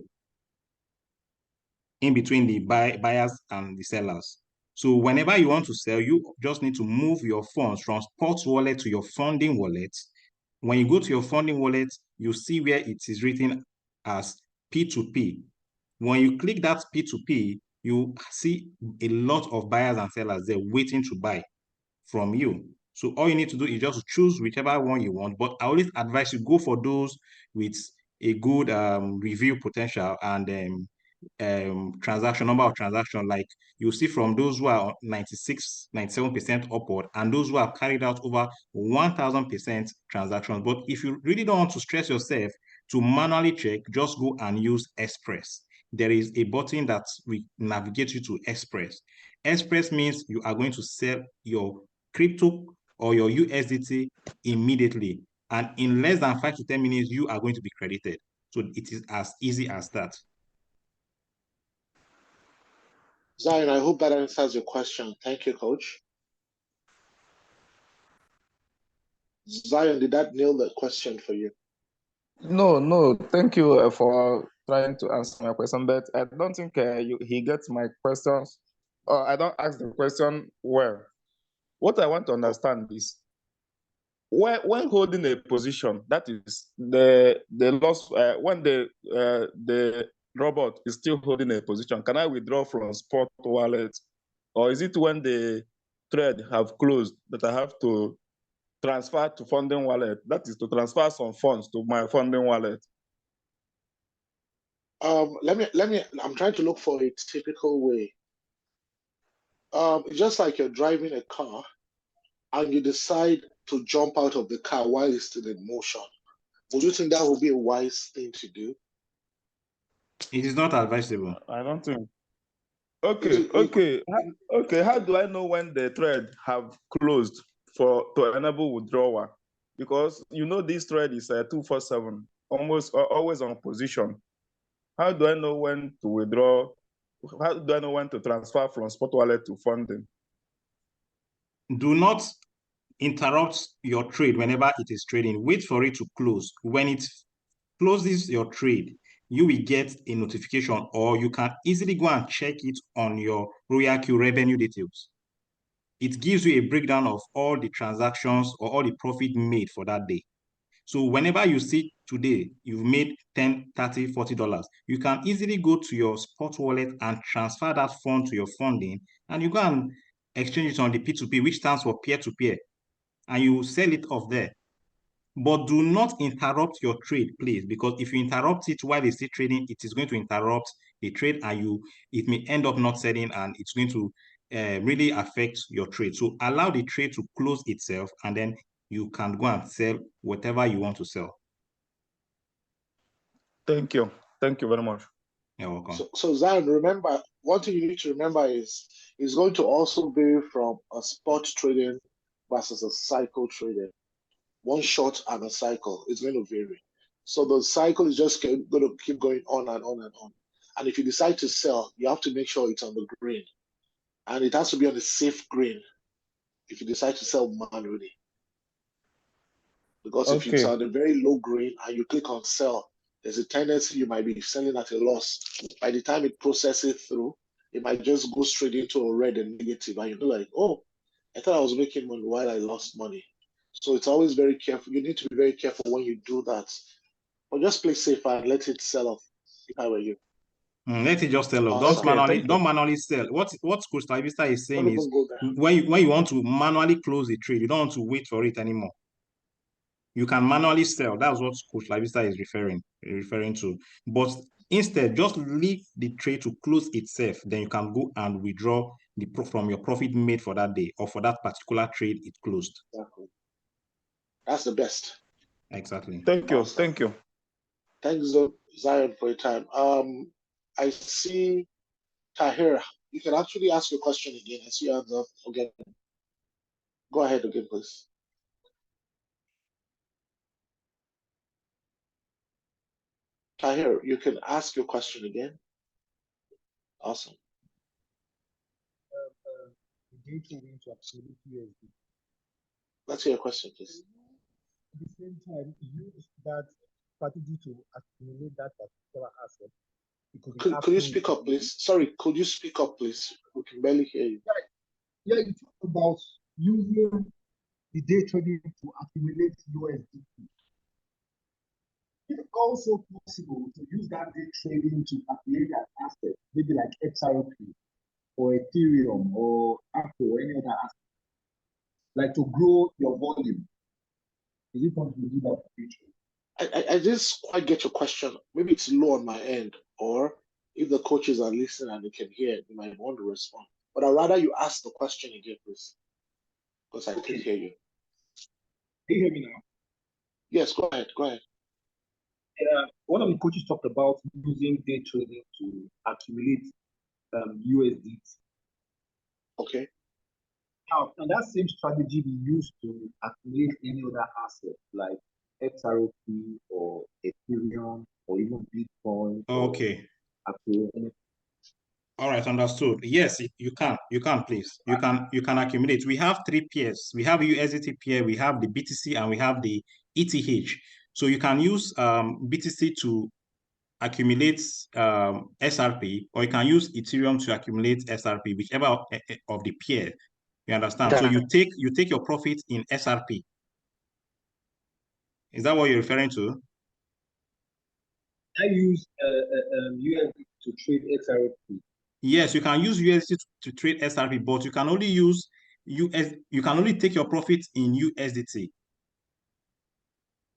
in between the buyers and the sellers. So whenever you want to sell, you just need to move your funds from spot wallet to your funding wallet. When you go to your funding wallet, you see where it is written as P2P. When you click that P2P, you see a lot of buyers and sellers there waiting to buy from you. So all you need to do is just choose whichever one you want. But I always advise you go for those with a good review potential and transaction number of transaction. Like you see from those who are 96, 97% upward and those who have carried out over 1000% transactions. But if you really don't want to stress yourself to manually check, just go and use Express. There is a button that will navigate you to Express. Express means you are going to sell your crypto or your USDT immediately. And in less than 5 to 10 minutes, you are going to be credited. So it is as easy as that. Zion, I hope that answers your question. Thank you, Coach. Zion, did that nail the question for you? No, thank you for trying to answer my question, but I don't think he gets my questions, or I don't ask the question well. What I want to understand is when holding a position, that is the loss when the robot is still holding a position, can I withdraw from spot wallet, or is it when the thread have closed that I have to transfer to funding wallet? That is to transfer some funds to my funding wallet. I'm trying to look for a typical way. Just like you're driving a car and you decide to jump out of the car while it's still in motion. Would you think that would be a wise thing to do? It is not advisable. I don't think. Okay. How do I know when the thread have closed to enable withdrawal? Because this thread is 247, almost always on position. How do I know when to withdraw? How do I know when to transfer from spot wallet to funding? Do not interrupt your trade whenever it is trading. Wait for it to close. When it closes your trade, you will get a notification, or you can easily go and check it on your Royal Q revenue details. It gives you a breakdown of all the transactions or all the profit made for that day. So whenever you see today, you've made $10, $30, $40, you can easily go to your spot wallet and transfer that fund to your funding, and you go and exchange it on the P2P, which stands for peer-to-peer, and you sell it off there. But do not interrupt your trade, please, because if you interrupt it while it's still trading, it is going to interrupt the trade, and it may end up not selling, and it's going to really affect your trade. So allow the trade to close itself, and then you can go and sell whatever you want to sell. Thank you. Thank you very much. You're welcome. So Zion, remember, one thing you need to remember is it's going to also vary from a spot trading versus a cycle trading. One shot and a cycle is going to vary. So the cycle is just going to keep going on and on and on. And if you decide to sell, you have to make sure it's on the green. And it has to be on a safe green if you decide to sell manually. Because if it's on a very low green and you click on sell, there's a tendency you might be selling at a loss. By the time it processes through, it might just go straight into a red and negative. And you're like, oh, I thought I was making money while I lost money. So it's always very careful. You need to be very careful when you do that. Or just play safe and let it sell off if I were you. Let it just sell off. Awesome. Don't manually sell. What Coach Lavista is saying is go there. when you want to manually close the trade, you don't want to wait for it anymore. You can manually sell. That's what Coach Lavista is referring to. But instead, just leave the trade to close itself. Then you can go and withdraw from your profit made for that day or for that particular trade it closed. Exactly. That's the best. Exactly. Thank you. Awesome. Thank you. Thanks, Zion, for your time. I see Tahir. You can actually ask your question again. I see your hands up again. Go ahead again, please. Tahir, you can ask your question again. Awesome. Day trading to absolute USD. Let's hear your question, please. At the same time, use that strategy to accumulate that particular asset. Could you speak up, please? Sorry, could you speak up, please? We can barely hear you. Yeah, you talk about using the day trading to accumulate USDT. It's also possible to use that day trading to accumulate that asset, maybe like XRP or Ethereum or Apple or any other asset, like to grow your volume. Is it possible to do that in the future? I just quite get your question. Maybe it's low on my end, or if the coaches are listening and they can hear, they might want to respond. But I'd rather you ask the question again, please, because I can't hear you. Can you hear me now? Yes, go ahead. Go ahead. One of the coaches talked about using day trading to accumulate USDT. Okay. Now, and that same strategy we use to accumulate any other asset like XRP or Ethereum or even Bitcoin. Okay. Apple. All right, understood. Yes, you can. You can, please. You can accumulate. We have 3 pairs. We have USDT pair, we have the BTC, and we have the ETH. So you can use BTC to accumulate SRP, or you can use Ethereum to accumulate SRP, whichever of the pair. You understand? So you take your profit in SRP. Is that what you're referring to? I use USD to trade XRP. Yes, you can use USD to trade SRP, but you can only use you can only take your profits in USDT.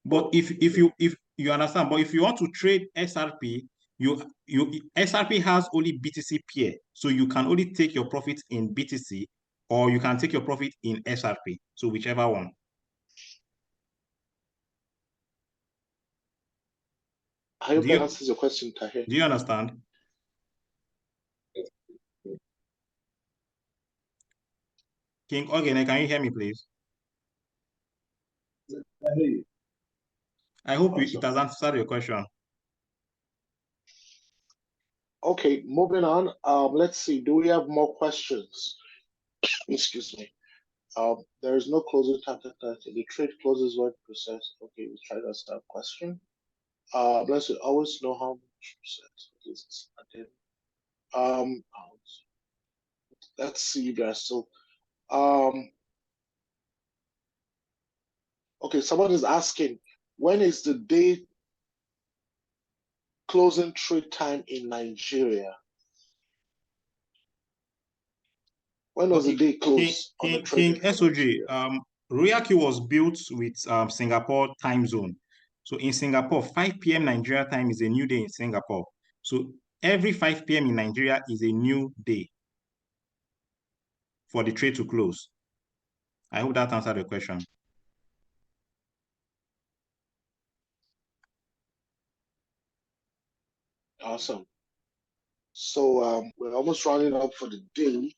But if you understand, but if you want to trade SRP, SRP has only BTC pair, so you can only take your profit in BTC, or you can take your profit in SRP. So whichever one. I hope that answers your question, Tahir. Do you understand? King Ogene, can you hear me, please? I hear you. I hope it has answered your question. Okay, moving on. Let's see. Do we have more questions? Excuse me. There is no closing time. The trade closes 1%. Okay, we try to answer that question. Let's always know how much percent is this. Let's see, guys. So, okay, someone is asking, when is the day closing trade time in Nigeria? When was the day close on the trading King SOG, Royalty was built with Singapore time zone. So in Singapore, 5 p.m. Nigeria time is a new day in Singapore. So every 5 p.m. in Nigeria is a new day for the trade to close. I hope that answered the question. Awesome. So we're almost running up for the day.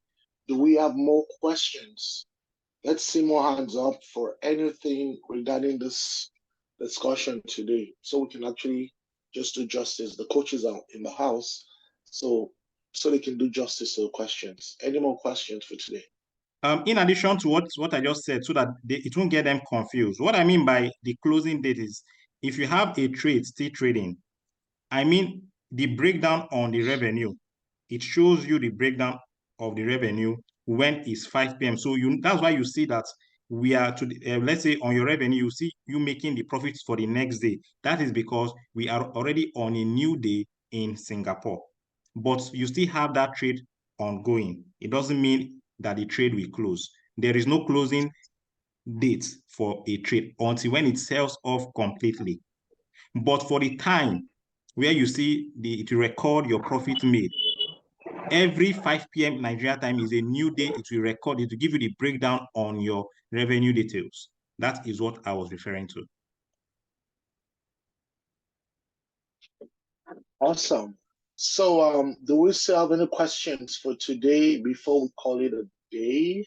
Do we have more questions? Let's see more hands up for anything regarding this discussion today, so we can actually just do justice. The coaches are in the house, so they can do justice to the questions. Any more questions for today? In addition to what I just said, so that it won't get them confused. What I mean by the closing date is, if you have a trade still trading, I mean the breakdown on the revenue. It shows you the breakdown of the revenue when it's 5 p.m. So that's why you see that we are to let's say on your revenue, you see you making the profits for the next day. That is because we are already on a new day in Singapore, but you still have that trade ongoing. It doesn't mean that the trade will close. There is no closing date for a trade until when it sells off completely. But for the time where you see it record your profit made, every 5 p.m. Nigeria time is a new day. It will record it to give you the breakdown on your revenue details. That is what I was referring to. Awesome. So do we still have any questions for today before we call it a day?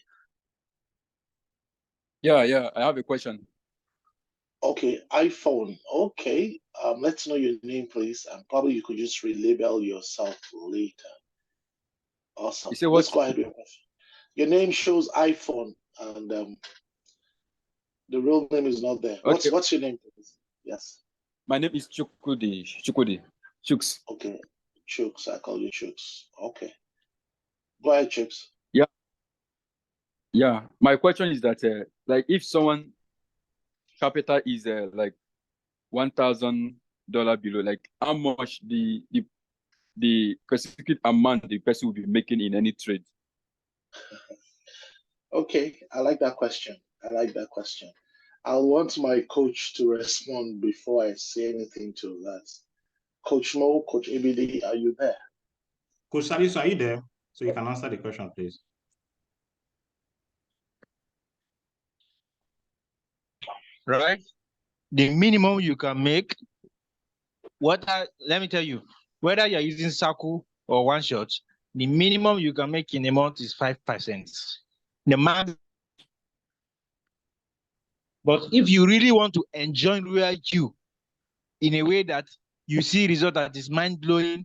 Yeah, I have a question. Okay, iPhone. Okay, let's know your name, please, and probably you could just relabel yourself later. Awesome. You say what? Let's go ahead with your question. Your name shows iPhone, and The real name is not there. Okay. What's your name, please? Yes. My name is Chukwudi. Chuks. Okay. Chooks. I call you Chooks. Okay. Go ahead, Chooks. Yeah. My question is that, like, if someone capital is like $1,000 below, like, how much the specific amount the person will be making in any trade? Okay. I like that question. I'll want my coach to respond before I say anything to that. Coach Mo, Coach ABD, are you there? Coach Salisu, are you there? So you can answer the question, please. Right? The minimum you can make, let me tell you, whether you're using circle or one shot, the minimum you can make in a month is 5%. The max. But if you really want to enjoy Royal Q in a way that you see result that is mind-blowing,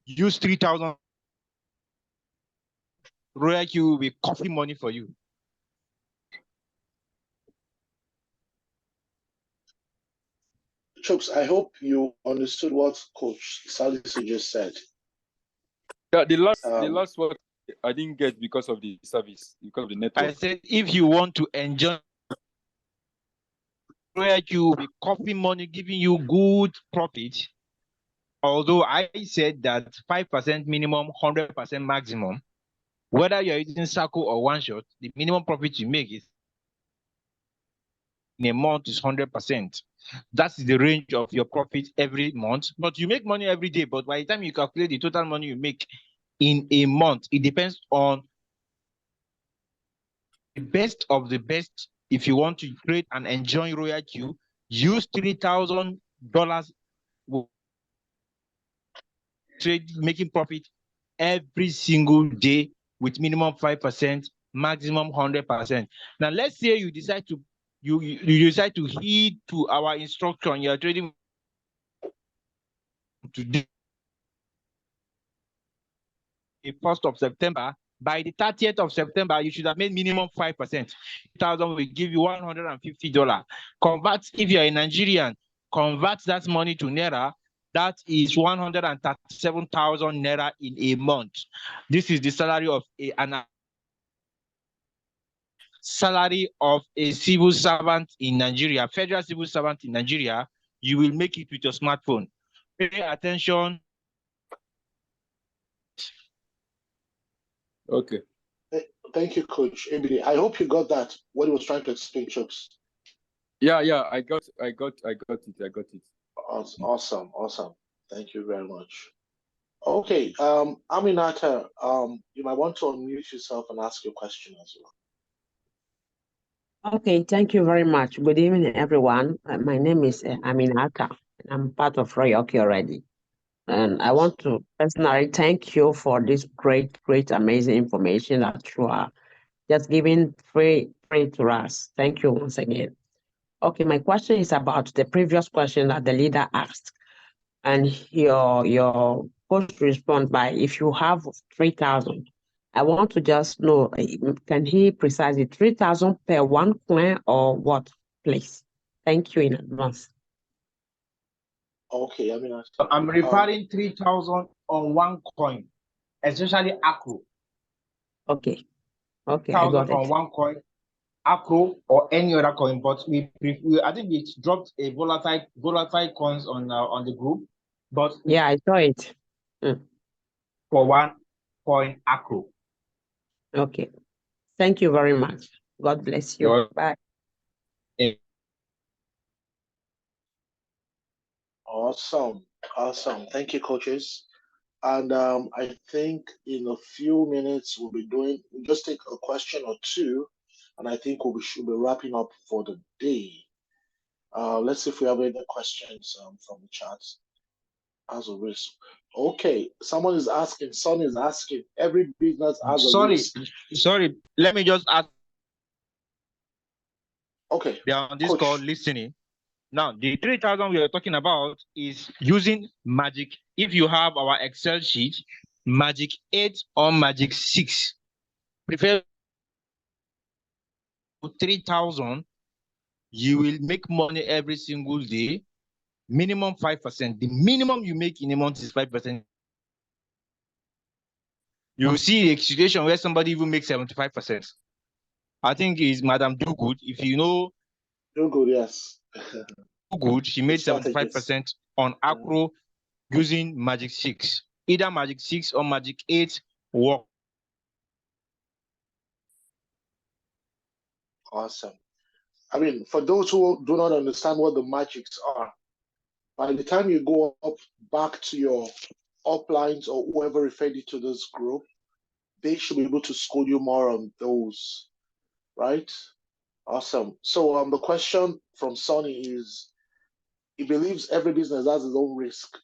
use 3,000. Royal Q will be coffee money for you. Chooks, I hope you understood what Coach Salisu just said. Yeah, the last one I didn't get because of the service, because of the network. I said if you want to enjoy Royal Q will be coffee money, giving you good profit. Although I said that 5% minimum, 100% maximum. Whether you're using circle or one shot, the minimum profit you make is in a month is 100%. That's the range of your profit every month. But you make money every day. But by the time you calculate the total money you make in a month, it depends on the best of the best. If you want to trade and enjoy Royal Q, use $3,000 trade making profit every single day with minimum 5%, maximum 100%. Now, let's say you decide to you decide to heed to our instruction. You're trading today, the 1st of September. By the 30th of September, you should have made minimum 5%. 1,000 will give you $150. Convert, if you're a Nigerian, convert that money to Naira. That is 137,000 Naira in a month. This is the salary of a civil servant in Nigeria, federal civil servant in Nigeria. You will make it with your smartphone. Pay attention. Okay. Thank you, Coach ABD. I hope you got that, what he was trying to explain, Chooks. Yeah, I got it. Awesome. Thank you very much. Okay, Aminata, you might want to unmute yourself and ask your question as well. Okay, thank you very much. Good evening, everyone. My name is Aminata, and I'm part of Royalty already. And I want to personally thank you for this great, amazing information that you are just giving free to us. Thank you once again. Okay, my question is about the previous question that the leader asked, and your post respond by if you have 3,000. I want to just know, can he precisely 3,000 per one coin or what, please? Thank you in advance. Okay, I'm referring 3,000 on one coin, especially Acro. Okay, I got it. On one coin, Acro or any other coin, but we I think we dropped a volatile coins on the group, but yeah, I saw it. For one coin Acro. Okay, thank you very much. God bless you. Bye. Awesome. Thank you, coaches. And I think in a few minutes we'll just take a question or two, and I think we should be wrapping up for the day. Let's see if we have any questions from the chat. As a risk. Okay, someone is asking, Son is asking, every business has a risk. Sorry, let me just ask. Okay. They are on this call listening. Now, the 3,000 we are talking about is using Magic. If you have our Excel sheet, Magic 8 or Magic 6, prefer 3,000, you will make money every single day, minimum 5%. The minimum you make in a month is 5%. You will see a situation where somebody even makes 75%. I think it's Madam Dogood. If you know Dogood, yes. Dogood, she made Strategist. 75% on acro using Magic 6. Either Magic 6 or Magic 8 work. Awesome. I mean, for those who do not understand what the magics are, by the time you go up back to your uplines or whoever referred you to this group, they should be able to school you more on those, right? Awesome. So the question from Sonny is, he believes every business has its own risk.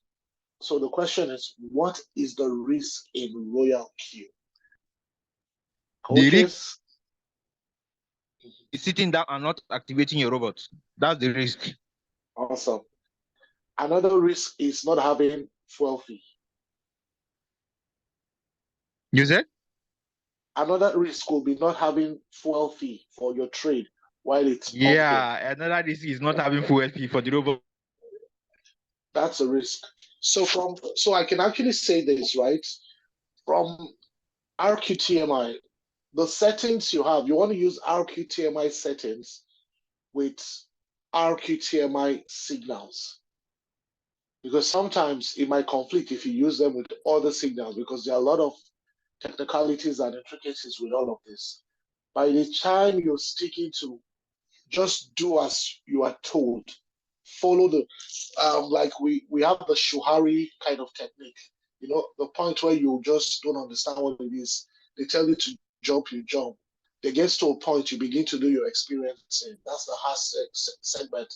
So the question is, what is the risk in Royal Q? Coaches? Sitting down and not activating your robot. That's the risk. Awesome. Another risk is not having fuel fee. You said? Another risk will be not having fuel fee for your trade while it's pumping. Yeah, another risk is not having fuel fee for the robot. That's a risk. So I can actually say this, right? From RQTMI, the settings you have, you want to use RQTMI settings with RQTMI signals. Because sometimes it might conflict if you use them with other signals, because there are a lot of technicalities and intricacies with all of this. By the time you're sticking to, just do as you are told. Follow the, like we have the Shuhari kind of technique. You know, the point where you just don't understand what it is. They tell you to jump, you jump. They get to a point, you begin to do your experiencing. That's the hard segment.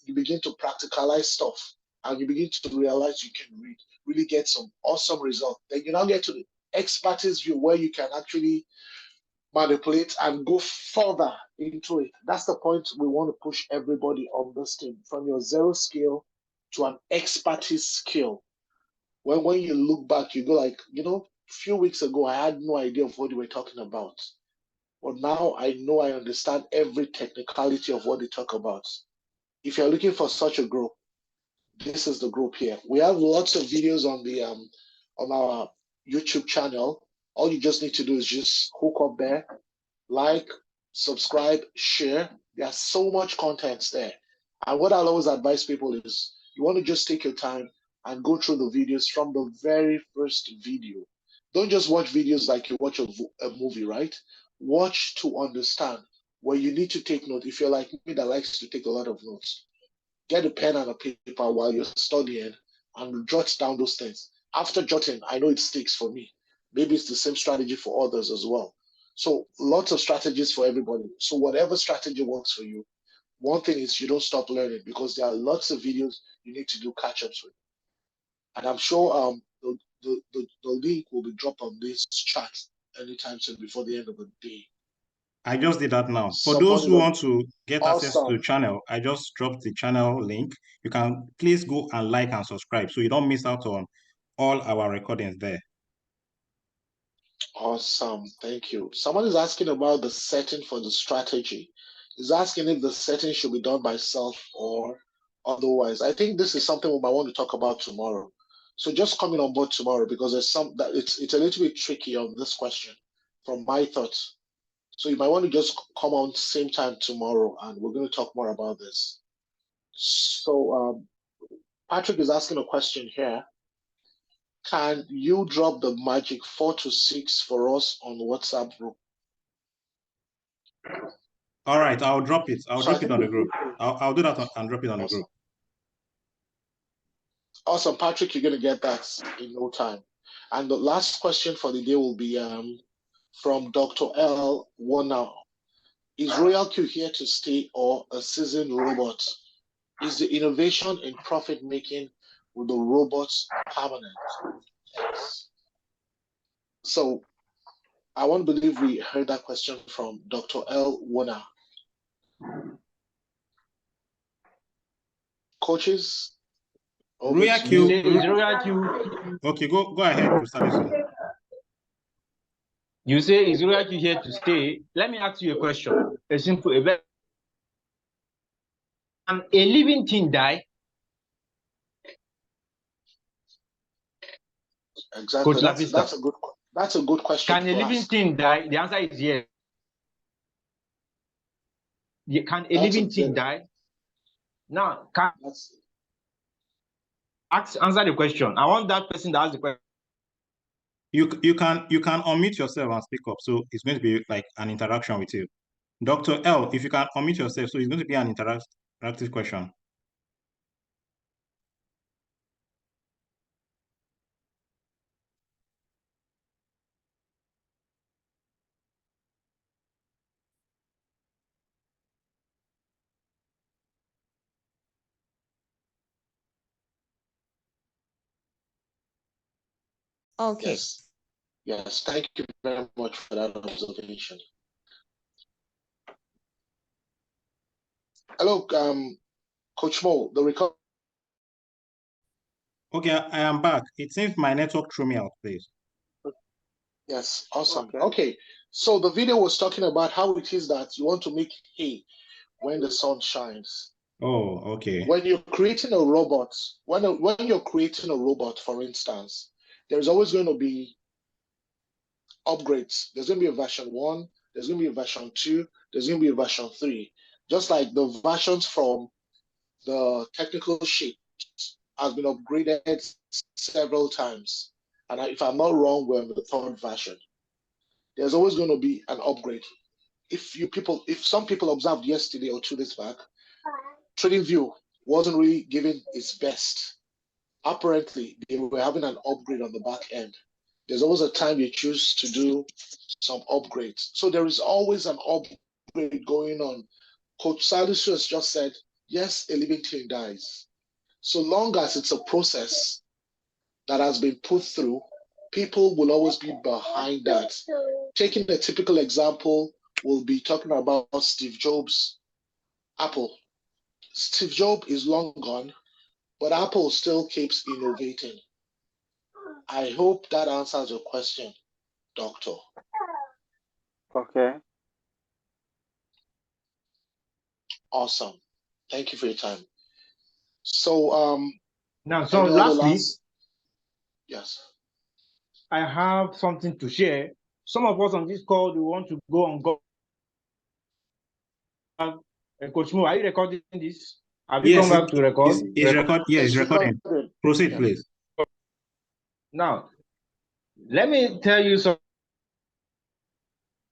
You begin to practicalize stuff, and you begin to realize you can read, really get some awesome result. Then you now get to the expertise view where you can actually manipulate and go further into it. That's the point we want to push everybody on this team, from your zero skill to an expertise skill. When you look back, you go like, you know, a few weeks ago, I had no idea of what they were talking about. But now I know, I understand every technicality of what they talk about. If you're looking for such a group, this is the group here. We have lots of videos on the on our YouTube channel. All you just need to do is just hook up there, like, subscribe, share. There's so much content there. And what I'll always advise people is, you want to just take your time and go through the videos from the very first video. Don't just watch videos like you watch a movie, right? Watch to understand, where you need to take note. If you're like me that likes to take a lot of notes, get a pen and a paper while you're studying and jot down those things. After jotting, I know it sticks for me. Maybe it's the same strategy for others as well. So lots of strategies for everybody. So whatever strategy works for you, one thing is you don't stop learning, because there are lots of videos you need to do catch-ups with. And I'm sure the link will be dropped on this chat anytime soon before the end of the day. I just did that now. For Someone those who want to get access to awesome. the channel, I just dropped the channel link. You can please go and like and subscribe so you don't miss out on all our recordings there. Awesome. Thank you. Someone is asking about the setting for the strategy. Is asking if the setting should be done by self or otherwise. I think this is something we might want to talk about tomorrow. So just coming on board tomorrow, because there's some that it's a little bit tricky on this question from my thoughts. So you might want to just come on same time tomorrow, and we're going to talk more about this. So Patrick is asking a question here. Can you drop the magic 4 to 6 for us on WhatsApp group? All right, I'll drop it. I'll drop it on the group. I'll do that and drop it on the group. Awesome, Patrick, you're going to get that in no time. And the last question for the day will be from Dr. L. Warner. Is Royal Q here to stay or a seasoned robot? Is the innovation in profit making with the robots permanent? Yes. So I want to believe we heard that question from Dr. L. Warner. Coaches? Royal Q. Royal Q. Okay, go ahead, Mr. Listen. You say, is royalty here to stay? Let me ask you a question. A simple, can a living thing die? Exactly. Coach That's a good question. Can a living thing die? The answer is yes. Can a living thing die? Now, answer the question. I want that person to ask the question. You can unmute yourself and speak up. So it's going to be like an interaction with you. Dr. L, if you can unmute yourself, so it's going to be an interactive question. Okay. Yes. Thank you very much for that observation. Hello, Coach Mo, the record. Okay, I am back. It seems my network threw me out, please. Yes, awesome. Okay, so the video was talking about how it is that you want to make hay when the sun shines. Oh, okay. When you're creating a robot, when you're creating a robot, for instance, there's always going to be upgrades. There's going to be a version 1, there's going to be a version 2, there's going to be a version 3. Just like the versions from the technical sheet has been upgraded several times. And if I'm not wrong, we're in the 3rd version. There's always going to be an upgrade. If some people observed yesterday or 2 days back, TradingView wasn't really giving its best. Apparently, they were having an upgrade on the back end. There's always a time you choose to do some upgrades. So there is always an upgrade going on. Coach Salisu has just said, yes, a living thing dies. So long as it's a process that has been put through, people will always be behind that. Taking a typical example, we'll be talking about Steve Jobs' Apple. Steve Jobs is long gone, but Apple still keeps innovating. I hope that answers your question, Doctor. Okay. Awesome. Thank you for your time. So now, so lastly, yes, I have something to share. Some of us on this call, we want to go on go. Coach Mo, are you recording this? Have you come back to record? It's recording. Proceed, please. Now, let me tell you something.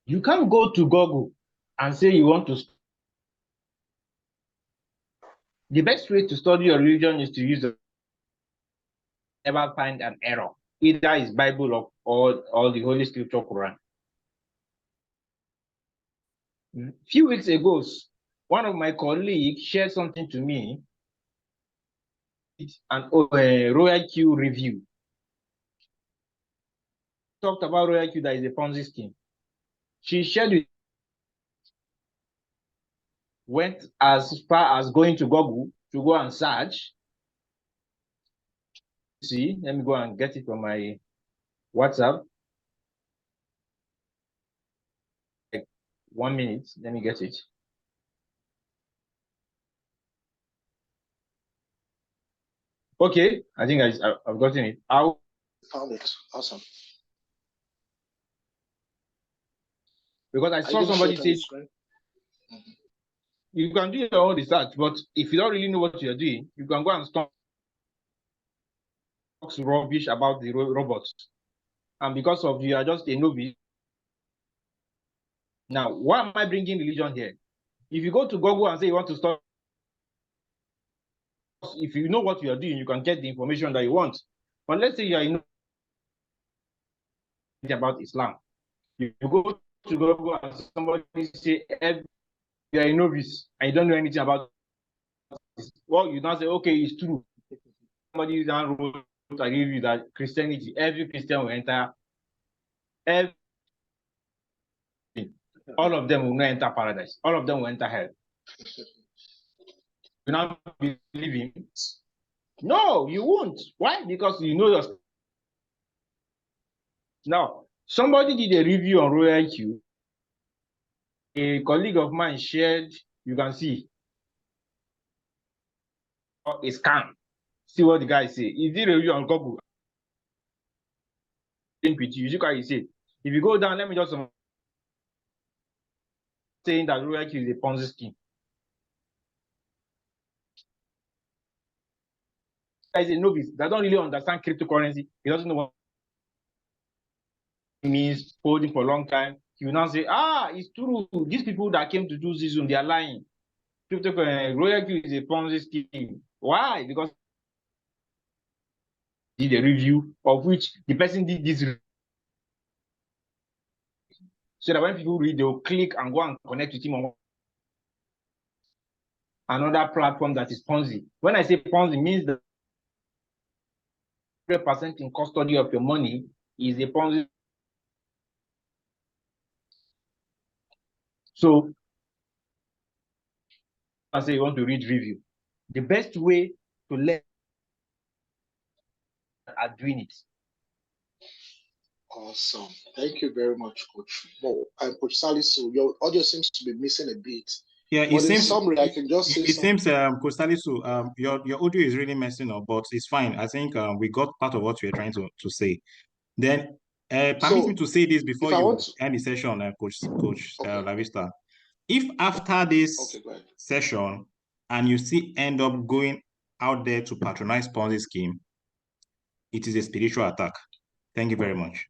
You can't go to Google and say you want to. The best way to study your religion is to use the. Never find an error. Either it's Bible or the Holy Scripture Quran. A few weeks ago, one of my colleagues shared something to me. It's an Royal Q review. Talked about Royal Q that is a Ponzi scheme. She shared it. Went as far as going to Google to go and search. See, let me go and get it from my WhatsApp. Like 1 minute, let me get it. Okay, I think I've gotten it. Found it. Awesome. Because I saw somebody say you can do your own research, but if you don't really know what you're doing, you can go and talk rubbish about the robots. And because of you are just a novice. Now, why am I bringing religion here? If you go to Google and say you want to start, if you know what you are doing, you can get the information that you want. But let's say you are in about Islam. You go to Google and somebody say you are a novice and you don't know anything about this. Well, you now say, okay, it's true. Somebody down road I give you that Christianity, every Christian will enter. All of them will not enter paradise. All of them will enter hell. You now believe him? No, you won't. Why? Because you know your. Now, Somebody did a review on Royal Q. A colleague of mine shared, you can see, a scam. See what the guy say. He did a review on Google. You see what he said. If you go down, let me just saying that Royal Q is a Ponzi scheme. Guy is a novice that don't really understand cryptocurrency. He doesn't know what it means, holding for a long time. He will now say, it's true. These people that came to do this, they are lying. Royal Q is a Ponzi scheme. Why? Because did a review of which the person did this, so that when people read, they'll click and go and connect with him on another platform that is Ponzi. When I say Ponzi, it means the 100% in custody of your money is a Ponzi. So, I say you want to read review. The best way to learn are doing it. Awesome. Thank you very much, Coach Mo. And Coach Salisu, your audio seems to be missing a bit. Yeah, it But in seems summary, I can just say it seems Coach Salisu, your audio is really messing up, but it's fine. I think we got part of what you were trying to say. Then permit me to say this before if I you want to, end the session, Coach okay, Lavista. If after this okay, go ahead. session and you still end up going out there to patronize Ponzi scheme, it is a spiritual attack. Thank you very much.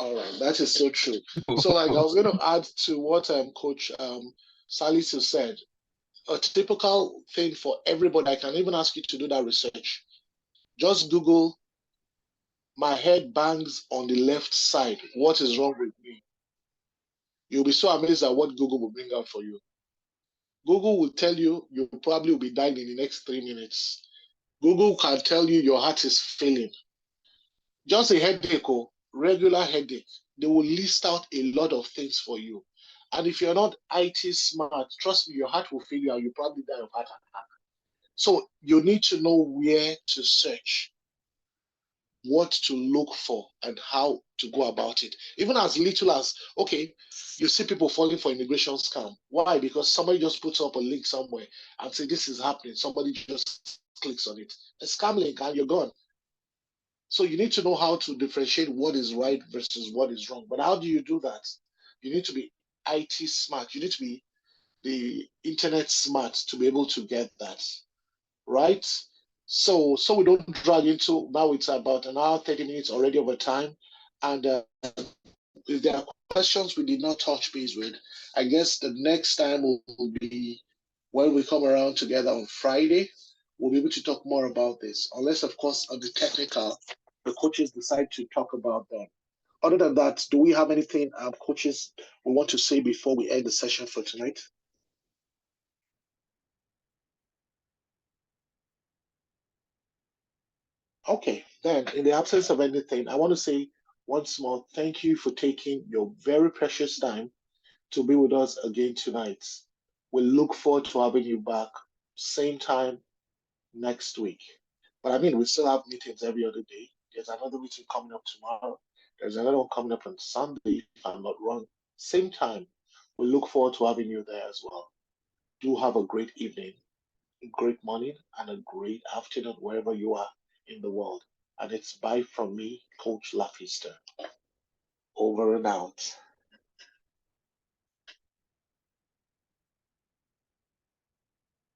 All right, that is so true. So, like, I was going to add to what Coach Salisu said. A typical thing for everybody, I can even ask you to do that research. Just Google, my head bangs on the left side. What is wrong with me? You'll be so amazed at what Google will bring out for you. Google will tell you you probably will be dying in the next 3 minutes. Google can tell you your heart is failing. Just a headache, regular headache. They will list out a lot of things for you. And if you're not IT smart, trust me, your heart will fail you and you probably die of heart attack. So you need to know where to search, what to look for, and how to go about it. Even as little as, okay, you see people falling for immigration scam. Why? Because somebody just puts up a link somewhere and say this is happening. Somebody just clicks on it. A scam link and you're gone. So you need to know how to differentiate what is right versus what is wrong. But how do you do that? You need to be IT smart. You need to be the internet smart to be able to get that, right? So we don't drag into, now it's about an hour, 30 minutes already over time. And if there are questions we did not touch base with, I guess the next time will be when we come around together on Friday. We'll be able to talk more about this, unless, of course, on the technical, the coaches decide to talk about them. Other than that, do we have anything, coaches, we want to say before we end the session for tonight? Okay, then, in the absence of anything, I want to say once more, thank you for taking your very precious time to be with us again tonight. We look forward to having you back, same time next week. But I mean, we still have meetings every other day. There's another meeting coming up tomorrow. There's another one coming up on Sunday, if I'm not wrong. Same time. We look forward to having you there as well. Do have a great evening, a great morning, and a great afternoon wherever you are in the world. And it's bye from me, Coach Lafista. Over and out.